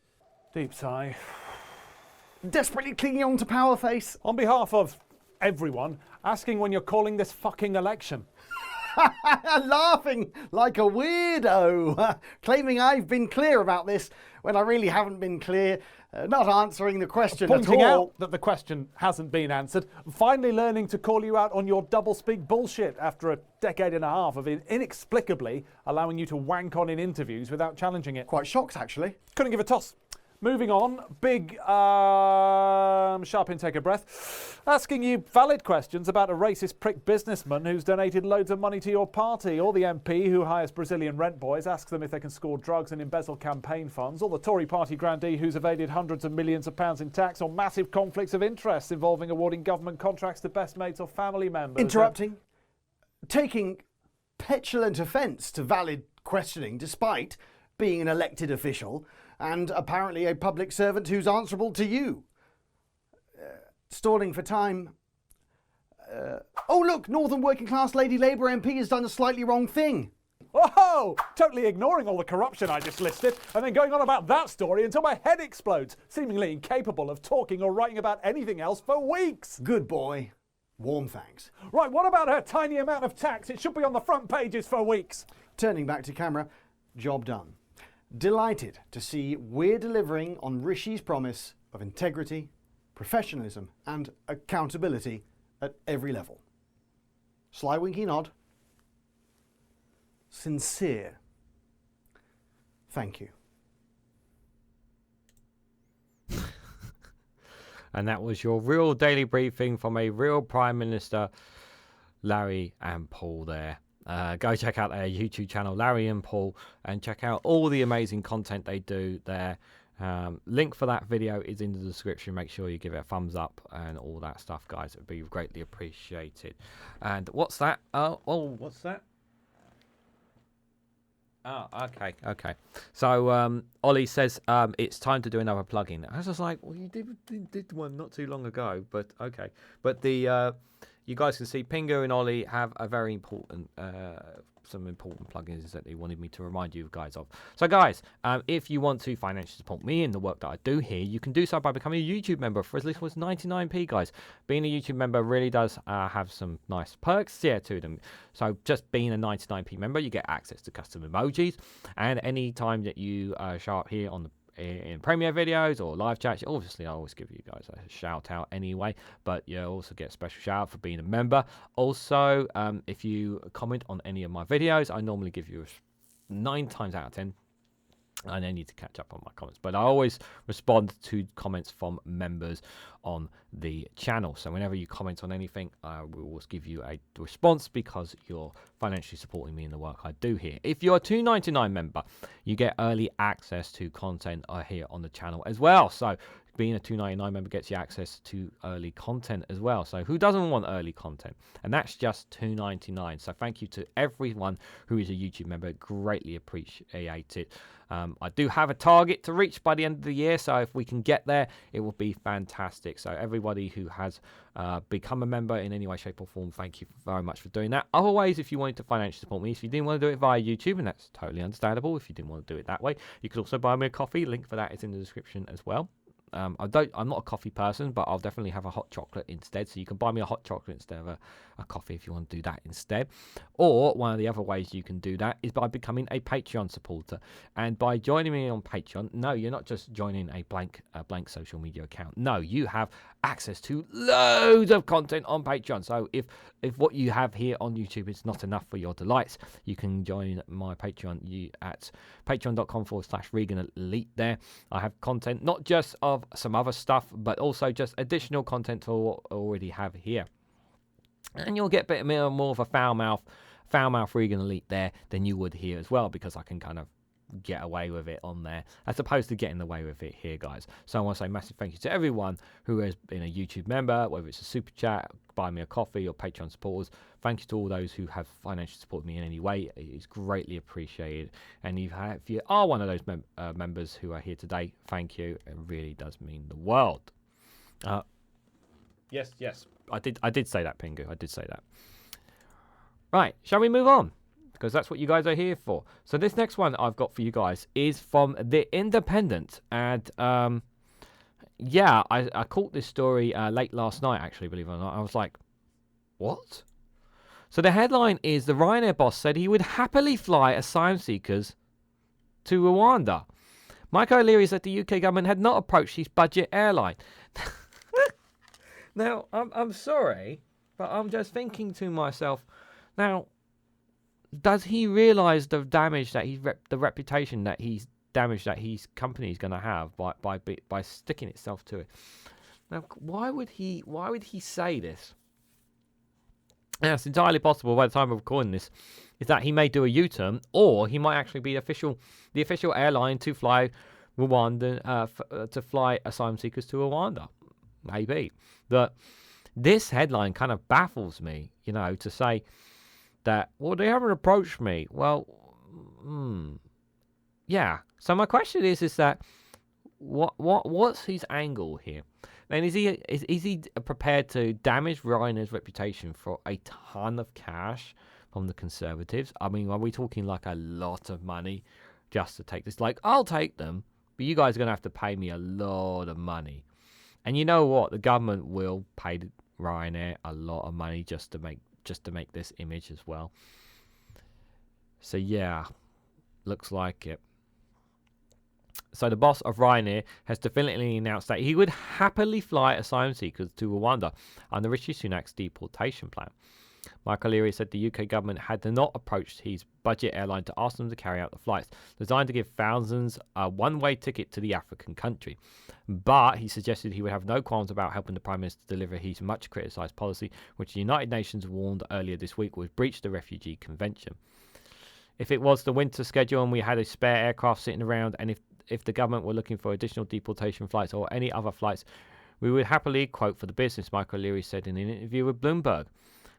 Deep sigh.
Desperately clinging on to power face.
On behalf of everyone, asking when you're calling this fucking election.
Laughing like a weirdo. Claiming I've been clear about this when I really haven't been clear. Not answering the question at all.
Pointing out that the question hasn't been answered. Finally learning to call you out on your doublespeak bullshit after a decade and a half of inexplicably allowing you to wank on in interviews without challenging it.
Quite shocked, actually.
Couldn't give a toss. Moving on, big, sharp intake of breath, asking you valid questions about a racist prick businessman who's donated loads of money to your party, or the MP who hires Brazilian rent boys, asks them if they can score drugs and embezzle campaign funds, or the Tory party grandee who's evaded hundreds of millions of pounds in tax, or massive conflicts of interest involving awarding government contracts to best mates or family members.
Interrupting. Taking petulant offence to valid questioning despite being an elected official and apparently a public servant who's answerable to you. Stalling for time. Oh look, Northern Working Class Lady Labour MP has done a slightly wrong thing.
Oh, totally ignoring all the corruption I just listed and then going on about that story until my head explodes, seemingly incapable of talking or writing about anything else for weeks.
Good boy. Warm thanks.
Right, what about her tiny amount of tax? It should be on the front pages for weeks.
Turning back to camera, job done. Delighted to see we're delivering on Rishi's promise of integrity, professionalism and accountability at every level. Sly winky nod. Sincere. Thank you.
And that was your real daily briefing from a real Prime Minister, Larry and Paul there. Go check out their YouTube channel, Larry and Paul, and check out all the amazing content they do there. Link for that video is in the description. Make sure you give it a thumbs up and all that stuff, guys. It would be greatly appreciated. And what's that? What's that? Oh, okay. So Ollie says it's time to do another plugin. I was just like, well, you did one not too long ago, but okay. But the you guys can see Pingu and Ollie have a very important some important plugins that they wanted me to remind you guys of. So guys, if you want to financially support me in the work that I do here, you can do so by becoming a YouTube member for as little as 99p, guys. Being a YouTube member really does have some nice perks to them. So just being a 99p member, you get access to custom emojis, and any time that you show up here on the in premiere videos or live chats, obviously I always give you guys a shout out anyway, but you also get a special shout out for being a member. Also, if you comment on any of my videos, I normally give you 9 times out of 10 and I need to catch up on my comments, but I always respond to comments from members on the channel. So whenever you comment on anything, I will always give you a response because you're financially supporting me in the work I do here. If you're a $2.99 member, you get early access to content here on the channel as well. So being a $2.99 member gets you access to early content as well. So who doesn't want early content? And that's just $2.99. So thank you to everyone who is a YouTube member. Greatly appreciate it. I do have a target to reach by the end of the year, so if we can get there, it will be fantastic. So everybody who has become a member in any way, shape or form, thank you very much for doing that. Otherwise, if you wanted to financially support me, if you didn't want to do it via YouTube, and that's totally understandable, if you didn't want to do it that way, you could also buy me a coffee. Link for that is in the description as well. I'm not a coffee person, but I'll definitely have a hot chocolate instead. So you can buy me a hot chocolate instead of a coffee if you want to do that instead. Or one of the other ways you can do that is by becoming a Patreon supporter. And by joining me on Patreon, no, you're not just joining a blank social media account. No, you have access to loads of content on Patreon. So if what you have here on YouTube is not enough for your delights, you can join my Patreon at patreon.com/Reganelite there. I have content not just of some other stuff, but also just additional content to what I already have here. And you'll get a bit more of a foul mouth Reganelite there than you would here as well, because I can kind of get away with it on there as opposed to getting away with it here, guys. So I want to say massive thank you to everyone who has been a YouTube member, whether it's a super chat, buy me a coffee, or Patreon supporters. Thank you to all those who have financially supported me in any way. It is greatly appreciated. And if you are one of those members who are here today, thank you. It really does mean the world. Yes, I did say that, Pingu. I did say that. Right, shall we move on? Because that's what you guys are here for. So this next one I've got for you guys is from The Independent. And yeah, I caught this story late last night, actually, believe it or not. I was like, what? So the headline is, the Ryanair boss said he would happily fly asylum seekers to Rwanda. Mike O'Leary said the UK government had not approached his budget airline. Now, I'm sorry, but I'm just thinking to myself, now, does he realise the damage that the reputation that he's damage that his company is going to have by sticking itself to it. Now, why would he say this? Now, it's entirely possible by the time of recording this is that he may do a U-turn, or he might actually be the official airline to fly Rwanda to fly asylum seekers to Rwanda. Maybe. But this headline kind of baffles me, to say that, well, they haven't approached me. Well, yeah. So my question is that what's his angle here? And is he prepared to damage Ryanair's reputation for a ton of cash from the Conservatives? I mean, are we talking like a lot of money just to take this? Like, I'll take them, but you guys are going to have to pay me a lot of money. And you know what? The government will pay Ryanair a lot of money just to make this image as well. So yeah, looks like it. So the boss of Ryanair has definitively announced that he would happily fly asylum seekers to Rwanda under Rishi Sunak's deportation plan. Michael O'Leary said the UK government had not approached his budget airline to ask them to carry out the flights, designed to give thousands a one-way ticket to the African country. But he suggested he would have no qualms about helping the Prime Minister deliver his much criticised policy, which the United Nations warned earlier this week would breach the Refugee Convention. If it was the winter schedule and we had a spare aircraft sitting around, and if the government were looking for additional deportation flights or any other flights, we would happily quote for the business, Michael O'Leary said in an interview with Bloomberg.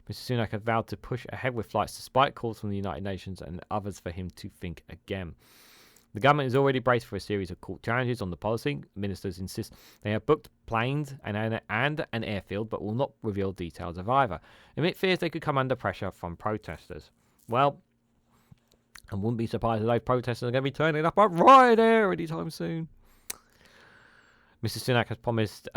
Mr. Sunak had vowed to push ahead with flights despite calls from the United Nations and others for him to think again. The government is already braced for a series of court challenges on the policy. Ministers insist they have booked planes and an airfield, but will not reveal details of either, amid fears they could come under pressure from protesters. Well, I wouldn't be surprised if those protesters are going to be turning up at Ryanair anytime soon. Mr. Sunak has promised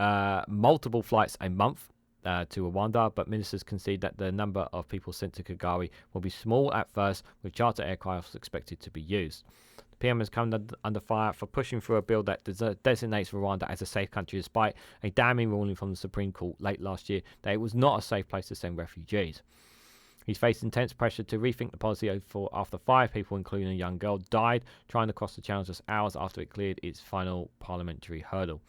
multiple flights a month to Rwanda, but ministers concede that the number of people sent to Kigali will be small at first, with charter aircraft expected to be used. The PM has come under fire for pushing through a bill that designates Rwanda as a safe country, despite a damning ruling from the Supreme Court late last year that it was not a safe place to send refugees. He's faced intense pressure to rethink the policy after 5 people, including a young girl, died trying to cross the channel just hours after it cleared its final parliamentary hurdle.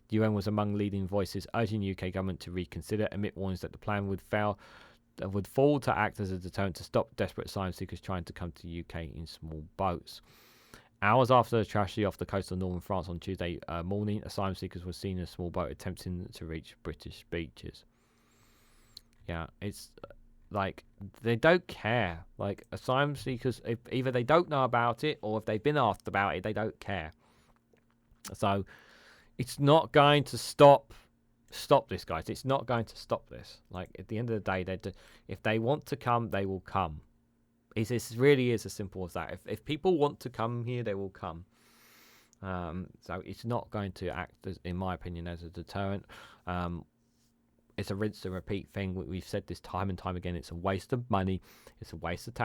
The UN was among leading voices urging the UK government to reconsider, amid warnings that the plan would fall to act as a deterrent to stop desperate asylum seekers trying to come to the UK in small boats. Hours after the tragedy off the coast of northern France on Tuesday morning, asylum seekers were seen in a small boat attempting to reach British beaches. Yeah, it's like they don't care. Like, asylum seekers, if either they don't know about it or if they've been asked about it, they don't care. So it's not going to stop this, guys. It's not going to stop this. Like, at the end of the day, if they want to come, they will come. It really is as simple as that. If people want to come here, they will come. So it's not going to act, in my opinion, as a deterrent. It's a rinse and repeat thing. We've said this time and time again. It's a waste of money. It's a waste of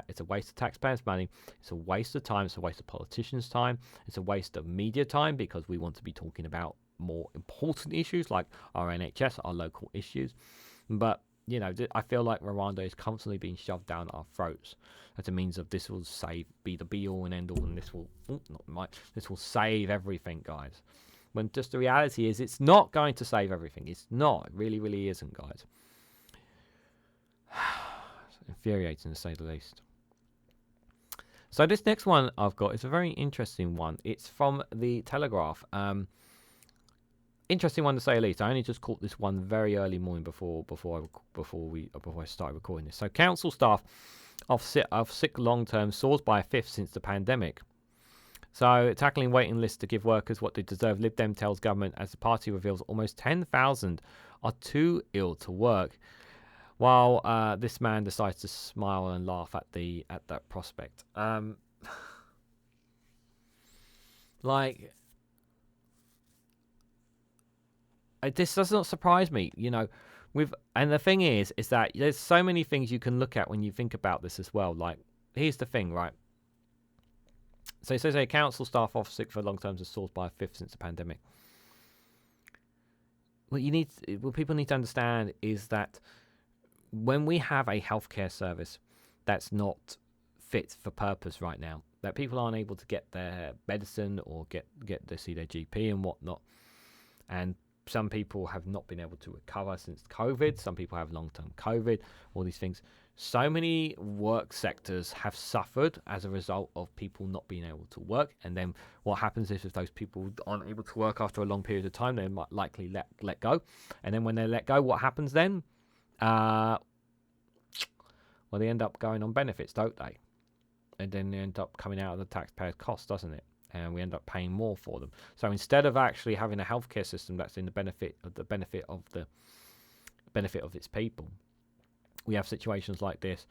It's a waste of taxpayers' money. It's a waste of time. It's a waste of politicians' time. It's a waste of media time, because we want to be talking about more important issues like our NHS, our local issues. But I feel like Rwanda is constantly being shoved down our throats as a means of this will be the be all and end all, and this will save everything, guys. When just the reality is, it's not going to save everything. It's not. It really, really isn't, guys. It's infuriating, to say the least. So this next one I've got is a very interesting one. It's from the Telegraph. Interesting one, to say the least. I only just caught this one very early morning before I started recording this. So council staff of sick long-term soars by a fifth since the pandemic. So, tackling waiting lists to give workers what they deserve, Lib Dem tells government as the party reveals almost 10,000 are too ill to work. While this man decides to smile and laugh at that prospect. This does not surprise me, and the thing is that there's so many things you can look at when you think about this as well. Like, here's the thing, right? So it says a council staff off sick for long terms has soared by a fifth since the pandemic. What people need to understand is that when we have a healthcare service that's not fit for purpose right now, that people aren't able to get their medicine or get to see their GP and whatnot. And some people have not been able to recover since COVID. Some people have long-term COVID, all these things. So many work sectors have suffered as a result of people not being able to work. And then what happens is if those people aren't able to work after a long period of time, they might likely let go. And then when they let go, what happens then? Well, they end up going on benefits, don't they? And then they end up coming out of the taxpayer's cost, doesn't it? And we end up paying more for them. So instead of actually having a healthcare system that's in the benefit of its people, we have situations like this.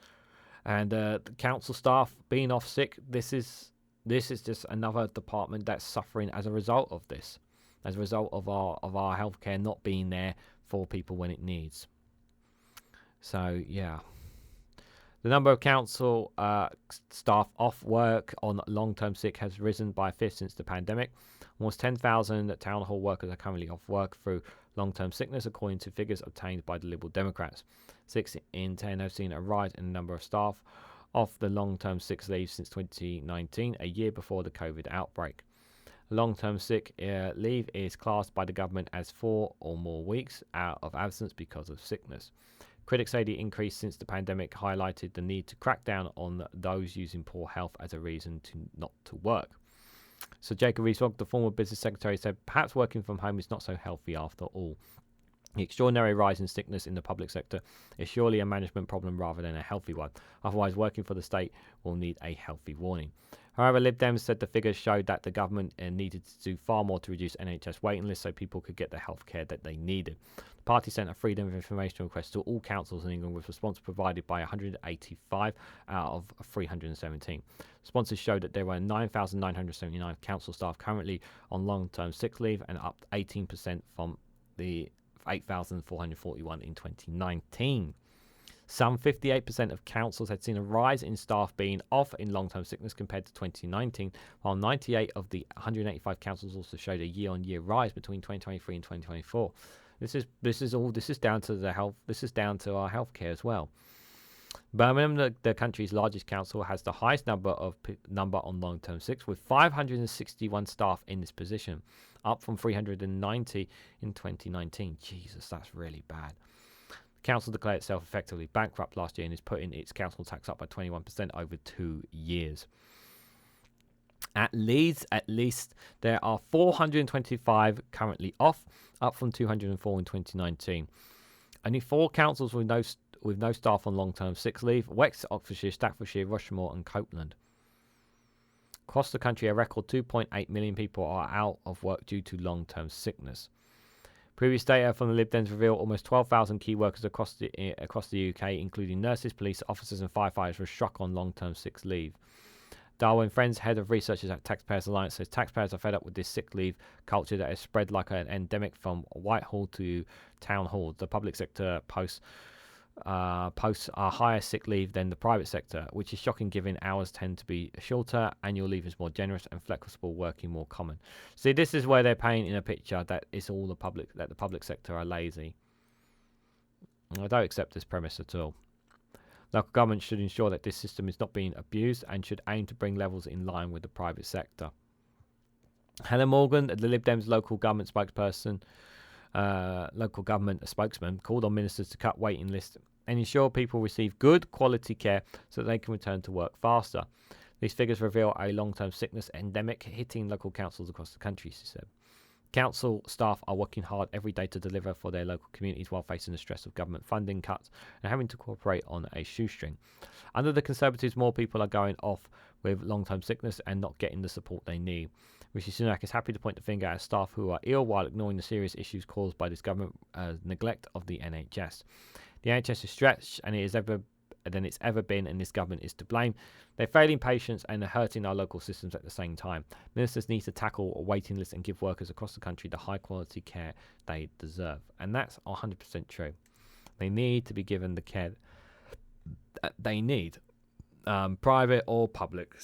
And the council staff being off sick, this is just another department that's suffering as a result of this, as a result of our healthcare not being there for people when it needs. So yeah. The number of council staff off work on long-term sick has risen by a fifth since the pandemic. Almost 10,000 town hall workers are currently off work through long-term sickness, according to figures obtained by the Liberal Democrats. 6 in 10 have seen a rise in the number of staff off the long-term sick leave since 2019, a year before the COVID outbreak. Long-term sick leave is classed by the government as 4 or more weeks out of absence because of sickness. Critics say the increase since the pandemic highlighted the need to crack down on those using poor health as a reason not to work. So Jacob Rees-Mogg, the former business secretary, said perhaps working from home is not so healthy after all. The extraordinary rise in sickness in the public sector is surely a management problem rather than a healthy one. Otherwise, working for the state will need a healthy warning. However, Lib Dems said the figures showed that the government needed to do far more to reduce NHS waiting lists so people could get the health care that they needed. The party sent a Freedom of Information request to all councils in England with response provided by 185 out of 317. Responses showed that there were 9,979 council staff currently on long-term sick leave and up 18% from the 8,441 in 2019. Some 58% of councils had seen a rise in staff being off in long-term sickness compared to 2019, while 98 of the 185 councils also showed a year-on-year rise between 2023 and 2024. This is down to the health. This is down to our healthcare as well. Birmingham, the country's largest council, has the highest number on long-term sick, with 561 staff in this position, up from 390 in 2019. Jesus, that's really bad. The council declared itself effectively bankrupt last year and is putting its council tax up by 21% over 2 years. At Leeds, at least, there are 425 currently off, up from 204 in 2019. Only 4 councils with no staff on long-term sick leave: Wexford, Oxfordshire, Staffordshire, Rushmore and Copeland. Across the country, a record 2.8 million people are out of work due to long-term sickness. Previous data from the Lib Dems reveal almost 12,000 key workers across the UK, including nurses, police officers and firefighters, were struck on long-term sick leave. Darwin Friends, head of researchers at Taxpayers Alliance, says taxpayers are fed up with this sick leave culture that has spread like an endemic from Whitehall to Town Hall. The public sector posts are higher sick leave than the private sector, which is shocking given hours tend to be shorter, annual leave is more generous and flexible working more common. See, this is where they're painting a picture that it's all the public sector are lazy. I don't accept this premise at all. Local government should ensure that this system is not being abused and should aim to bring levels in line with the private sector. Helen Morgan, the Lib Dems local government spokesman, called on ministers to cut waiting lists and ensure people receive good quality care so that they can return to work faster. These figures reveal a long-term sickness endemic hitting local councils across the country, she said. Council staff are working hard every day to deliver for their local communities while facing the stress of government funding cuts and having to cooperate on a shoestring. Under the Conservatives, more people are going off with long-term sickness and not getting the support they need. Rishi Sunak is happy to point the finger at staff who are ill while ignoring the serious issues caused by this government neglect of the NHS. The NHS is stretched and it is than it's ever been, and this government is to blame. They're failing patients and are hurting our local systems at the same time. Ministers need to tackle a waiting list and give workers across the country the high quality care they deserve. And that's 100% true. They need to be given the care that they need. Private or public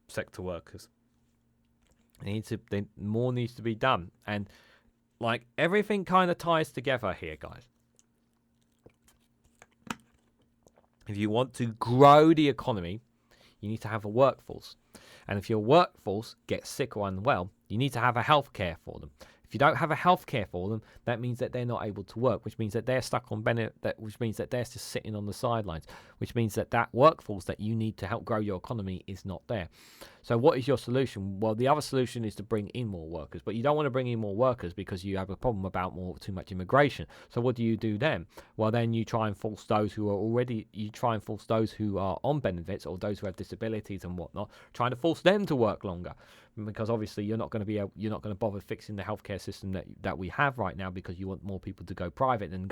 sector workers. More needs to be done. And like everything kind of ties together here, guys. If you want to grow the economy, you need to have a workforce. And if your workforce gets sick or unwell, you need to have a healthcare for them. If you don't have a healthcare for them, that means that they're not able to work, which means that they're stuck on benefit, which means that they're just sitting on the sidelines, which means that that workforce that you need to help grow your economy is not there. So what is your solution? Well, the other solution is to bring in more workers, but you don't want to bring in more workers because you have a problem about too much immigration. So what do you do then? Well, then you try and force those who are on benefits, or those who have disabilities and whatnot, trying to force them to work longer, because obviously you're not going to bother fixing the healthcare system that we have right now, because you want more people to go private than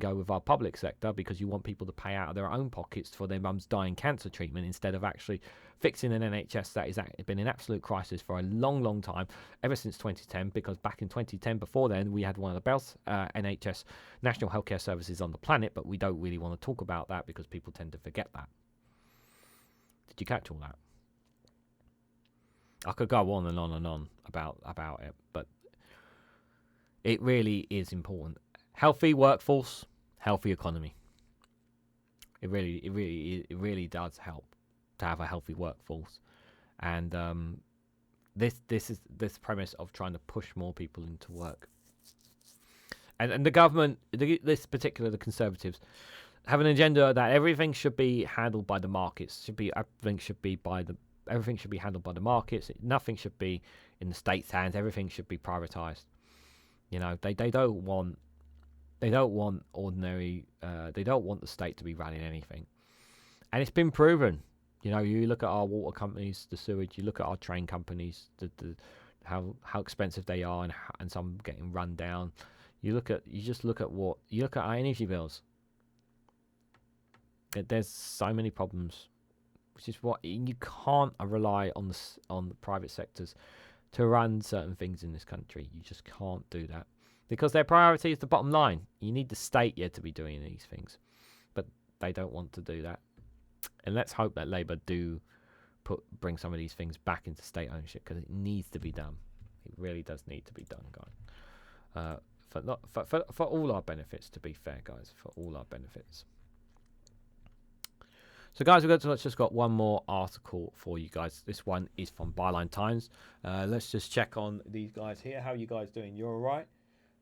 go with our public sector, because you want people to pay out of their own pockets for their mum's dying cancer treatment, instead of actually fixing an NHS that has been in absolute crisis for a long, long time, ever since 2010, because back in 2010, before then, we had one of the best NHS national healthcare services on the planet, but we don't really want to talk about that because people tend to forget that. Did you catch all that? I could go on and on and on about it, but it really is important. Healthy workforce, healthy economy. It really does help to have a healthy workforce, and this premise of trying to push more people into work, and the government, the Conservatives, have an agenda that everything should be handled by the markets. Everything should be handled by the markets. Nothing should be in the state's hands. Everything should be privatized. You know, they don't want ordinary. They don't want the state to be running anything, and it's been proven. You know, you look at our water companies, the sewage. You look at our train companies, how expensive they are, and some getting run down. You look at our energy bills. There's so many problems, which is what you can't rely on the private sectors to run certain things in this country. You just can't do that, because their priority is the bottom line. You need the state to be doing these things, but they don't want to do that. And let's hope that Labour do bring some of these things back into state ownership, because it needs to be done. It really does need to be done, guys. For all our benefits, to be fair, guys, for all our benefits. So, guys, let's just got one more article for you guys. This one is from Byline Times. Let's just check on these guys here. How are you guys doing? You're all right?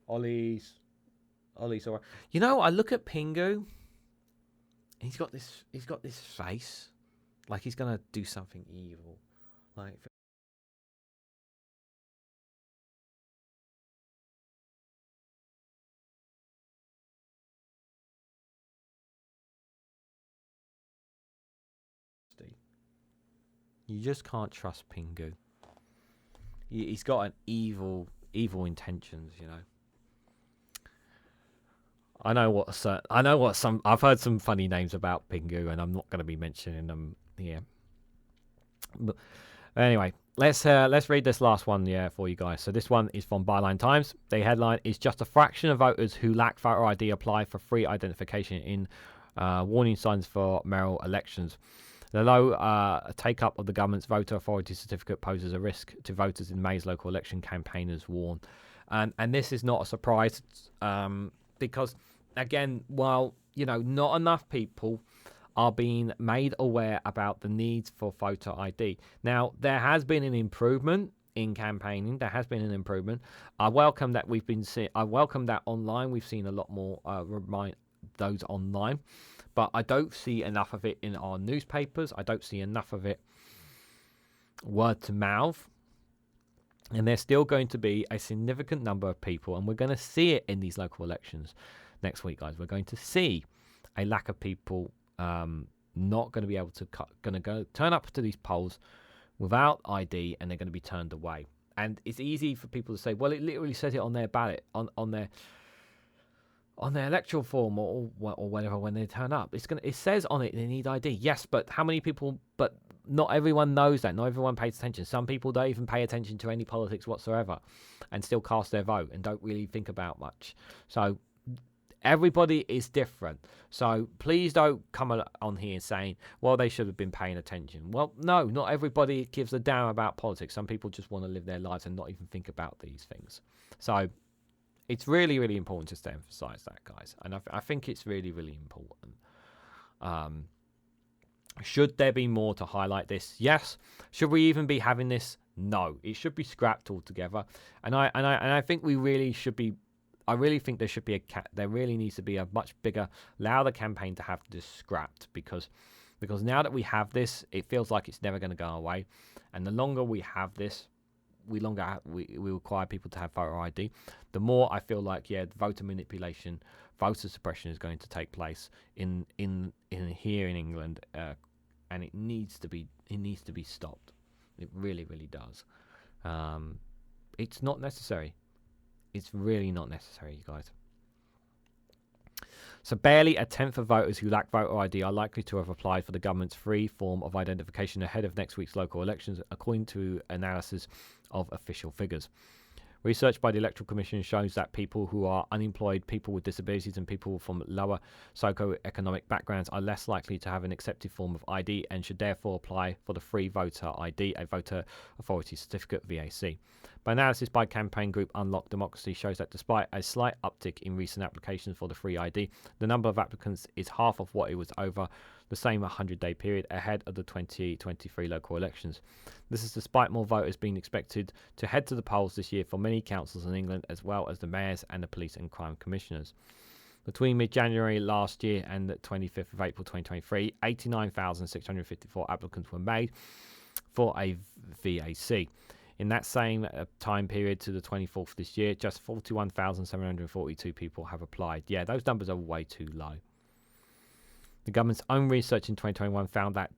Ollie's all right. You know, I look at Pingu. He's got this face, like he's gonna do something evil, like. You just can't trust Pingu. He's got an evil intentions, you know. I've heard some funny names about Pingu, and I'm not going to be mentioning them here. But anyway, let's read this last one for you guys. So this one is from Byline Times. The headline is "Just a fraction of voters who lack voter ID apply for free identification in warning signs for mayoral elections." The low take-up of the government's voter authority certificate poses a risk to voters in May's local election, campaigners warn. And this is not a surprise, because, again, while, you know, not enough people are being made aware about the needs for voter ID. Now, there has been an improvement in campaigning. There has been an improvement. I welcome that I welcome that online. We've seen a lot more those online. But I don't see enough of it in our newspapers. I don't see enough of it word to mouth. And there's still going to be a significant number of people, and we're going to see it in these local elections next week, guys. We're going to see a lack of people not going to be able to turn up to these polls without ID, and they're going to be turned away. And it's easy for people to say, well, it literally says it on their ballot, on their electoral form or whatever when they turn up. It says on it they need ID. Yes, but how many people? But not everyone knows that. Not everyone pays attention. Some people don't even pay attention to any politics whatsoever, and still cast their vote and don't really think about much. So everybody is different. So please don't come on here saying, well, they should have been paying attention. Well, no, not everybody gives a damn about politics. Some people just want to live their lives and not even think about these things. So it's really, really important just to emphasize that, guys. And I think it's really, really important. Should there be more to highlight this? Yes. Should we even be having this? No. It should be scrapped altogether. And I think we really should be. I really think there should be there really needs to be a much bigger, louder campaign to have this scrapped, because now that we have this, it feels like it's never going to go away. And the longer we have this, we require people to have voter ID, the more I feel like, voter manipulation, voter suppression is going to take place in here in England, and it needs to be stopped. It really, really does. It's not necessary. It's really not necessary, you guys. So barely a tenth of voters who lack voter ID are likely to have applied for the government's free form of identification ahead of next week's local elections, according to analysis of official figures. Research by the Electoral Commission shows that people who are unemployed, people with disabilities and people from lower socio-economic backgrounds are less likely to have an accepted form of ID and should therefore apply for the free voter ID, a voter authority certificate, VAC. But analysis by campaign group Unlock Democracy shows that despite a slight uptick in recent applications for the free ID, the number of applicants is half of what it was over the same 100-day period ahead of the 2023 local elections. This is despite more voters being expected to head to the polls this year for many councils in England, as well as the mayors and the police and crime commissioners. Between mid-January last year and the 25th of April 2023, 89,654 applicants were made for a VAC. In that same time period to the 24th this year, just 41,742 people have applied. Yeah, those numbers are way too low. The government's own research in 2021 found that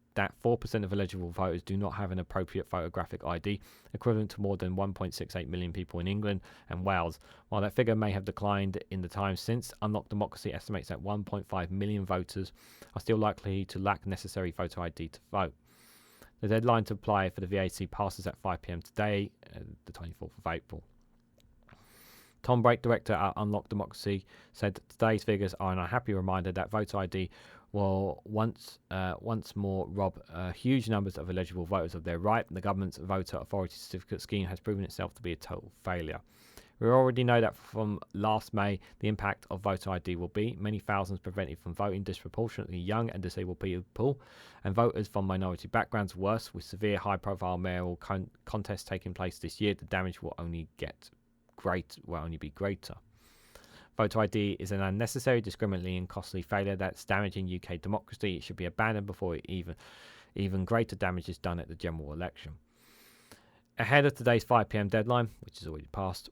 4% of eligible voters do not have an appropriate photographic ID, equivalent to more than 1.68 million people in England and Wales. While that figure may have declined in the time since, Unlock Democracy estimates that 1.5 million voters are still likely to lack necessary photo ID to vote. The deadline to apply for the VAC passes at 5 p.m. today, the 24th of April. Tom Brake, director at Unlock Democracy, said that today's figures are an unhappy reminder that voter ID will once more rob huge numbers of eligible voters of their right. The government's voter authority certificate scheme has proven itself to be a total failure. We already know that from last May, the impact of voter ID will be many thousands prevented from voting, disproportionately young and disabled people, and voters from minority backgrounds. Worse, with severe high-profile mayoral contests taking place this year, the damage will only be greater. Voter ID is an unnecessary, discriminating and costly failure that's damaging UK democracy. It should be abandoned before even greater damage is done at the general election. Ahead of today's 5 p.m. deadline, which is already passed,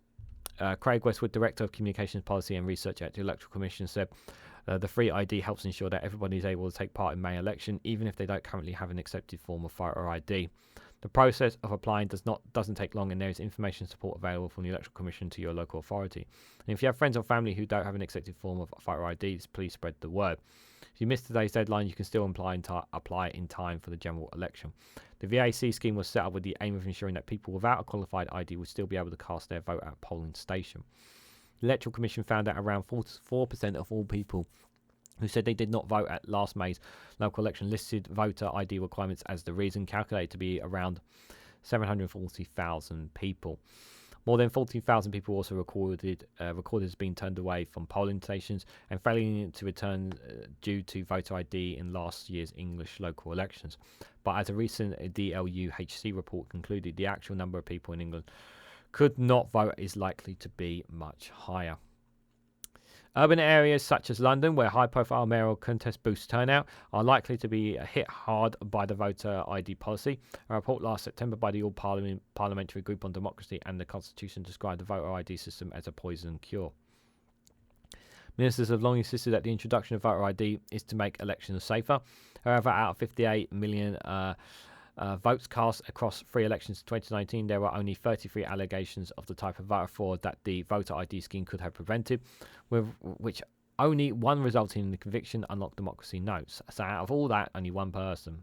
Craig Westwood, Director of Communications Policy and Research at the Electoral Commission, said the free ID helps ensure that everybody is able to take part in May election, even if they don't currently have an accepted form of voter ID. The process of applying doesn't take long, and there is information support available from the Electoral Commission to your local authority. And if you have friends or family who don't have an accepted form of voter ID, please spread the word. If you missed today's deadline, you can still apply in time for the general election. The VAC scheme was set up with the aim of ensuring that people without a qualified ID would still be able to cast their vote at a polling station. The Electoral Commission found that around 44% of all people who said they did not vote at last May's local election listed voter ID requirements as the reason, calculated to be around 740,000 people. More than 14,000 people also recorded as being turned away from polling stations and failing to return due to voter ID in last year's English local elections. But as a recent DLUHC report concluded, the actual number of people in England could not vote is likely to be much higher. Urban areas such as London, where high-profile mayoral contests boost turnout, are likely to be hit hard by the voter ID policy. A report last September by the All-Parliamentary Group on Democracy and the Constitution described the voter ID system as a poison cure. Ministers have long insisted that the introduction of voter ID is to make elections safer. However, out of 58 million votes cast across free elections in 2019, there were only 33 allegations of the type of voter fraud that the voter ID scheme could have prevented, with which only one resulting in the conviction, Unlock Democracy notes. So out of all that, only one person.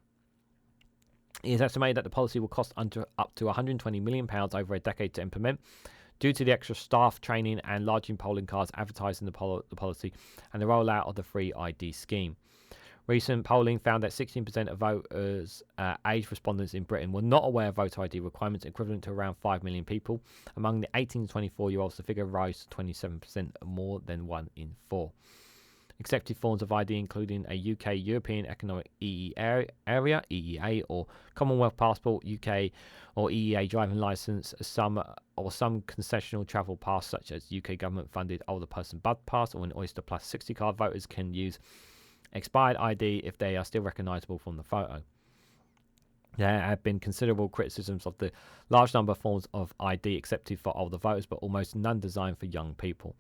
It is estimated that the policy will cost up to £120 million over a decade to implement, due to the extra staff training and large polling cards advertising the policy and the rollout of the free ID scheme. Recent polling found that 16% of voters, age respondents in Britain, were not aware of voter ID requirements, equivalent to around 5 million people. Among the 18 to 24-year-olds, the figure rose to 27%, more than 1 in 4. accepted forms of ID, including a UK European Economic Area (EEA) or Commonwealth passport, UK or EEA driving license, some concessional travel pass such as UK government-funded older person bud pass or an Oyster Plus 60 card. Voters can use expired ID if they are still recognisable from the photo. There have been considerable criticisms of the large number of forms of ID accepted for older voters, but almost none designed for young people.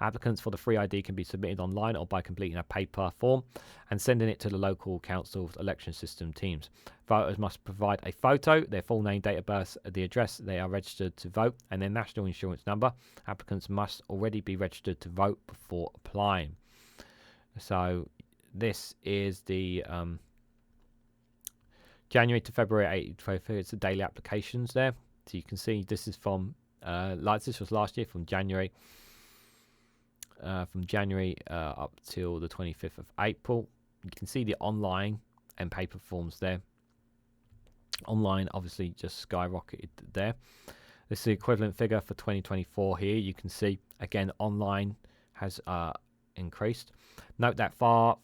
Applicants for the free ID can be submitted online or by completing a paper form and sending it to the local council's election system teams. Voters must provide a photo, their full name, date of birth, the address they are registered to vote, and their national insurance number. Applicants must already be registered to vote before applying. So this is the January to February 8th. It's the daily applications there. So you can see this is from this was last year from January. Up till the 25th of April. You can see the online and paper forms there. Online obviously just skyrocketed there. This is the equivalent figure for 2024 here. You can see again online has increased. Note that far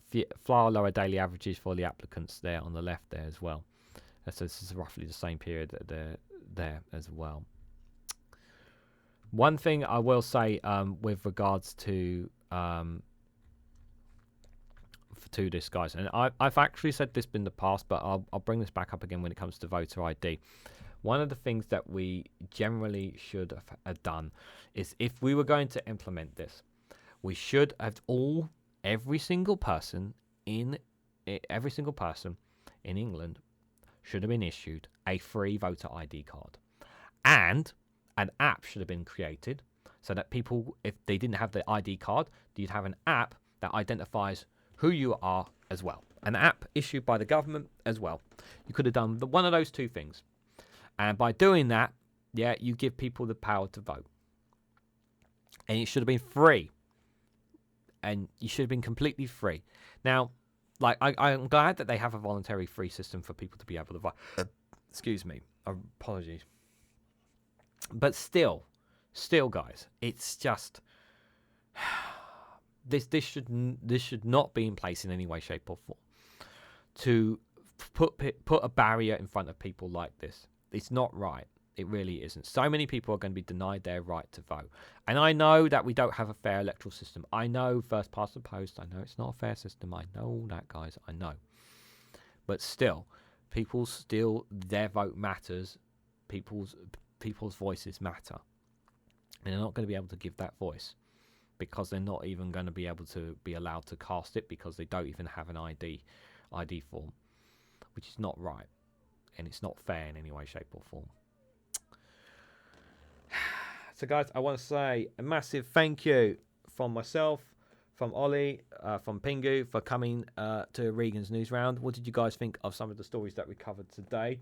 lower daily averages for the applicants there on the left there as well. So this is roughly the same period there as well. One thing I will say with regards to this, guys, and I've actually said this in the past, but I'll bring this back up again when it comes to voter ID. One of the things that we generally should have done is, if we were going to implement this, we should have every single person in England should have been issued a free voter ID card, and an app should have been created so that people, if they didn't have the ID card, you'd have an app that identifies who you are as well. An app issued by the government as well. You could have done one of those two things. And by doing that, yeah, you give people the power to vote. And it should have been free. And you should have been completely free. Now, like, I'm glad that they have a voluntary free system for people to be able to vote. Excuse me. Apologies. But still, guys, it's just this should not be in place in any way, shape, or form. To put a barrier in front of people like this, it's not right. It really isn't. So many people are going to be denied their right to vote. And I know that we don't have a fair electoral system. I know first past the post. I know it's not a fair system. I know that, guys. I know. But still, their vote matters. People's voices matter. And they're not going to be able to give that voice because they're not even going to be able to be allowed to cast it because they don't even have an ID form, which is not right. And it's not fair in any way, shape, or form. So, guys, I want to say a massive thank you from myself, from Ollie, from Pingu for coming to Regan's Newsround. What did you guys think of some of the stories that we covered today?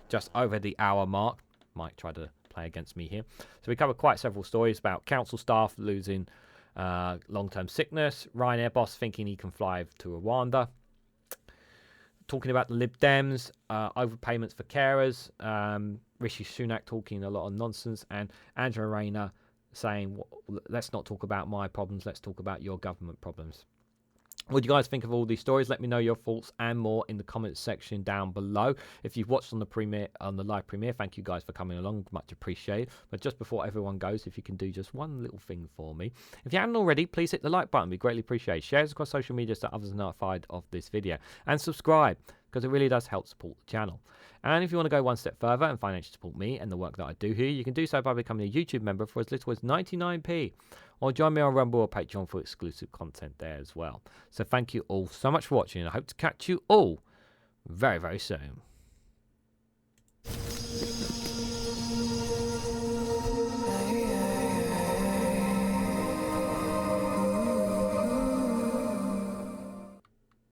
Just over the hour mark. Might try to play against me here. So we covered quite several stories about council staff losing long-term sickness, Ryanair boss thinking he can fly to Rwanda, talking about the Lib Dems, overpayments for carers, Rishi Sunak talking a lot of nonsense, and Angela Rayner saying, let's not talk about my problems, let's talk about your government problems. What do you guys think of all these stories? Let me know your thoughts and more in the comments section down below. If you've watched on the live premiere, thank you guys for coming along, much appreciated. But just before everyone goes, if you can do just one little thing for me. If you haven't already, please hit the like button, we greatly appreciate it. Share it across social media so others are notified of this video. And subscribe, because it really does help support the channel. And if you want to go one step further and financially support me and the work that I do here, you can do so by becoming a YouTube member for as little as 99p. Or join me on Rumble or Patreon for exclusive content there as well. So thank you all so much for watching, and I hope to catch you all very, very soon.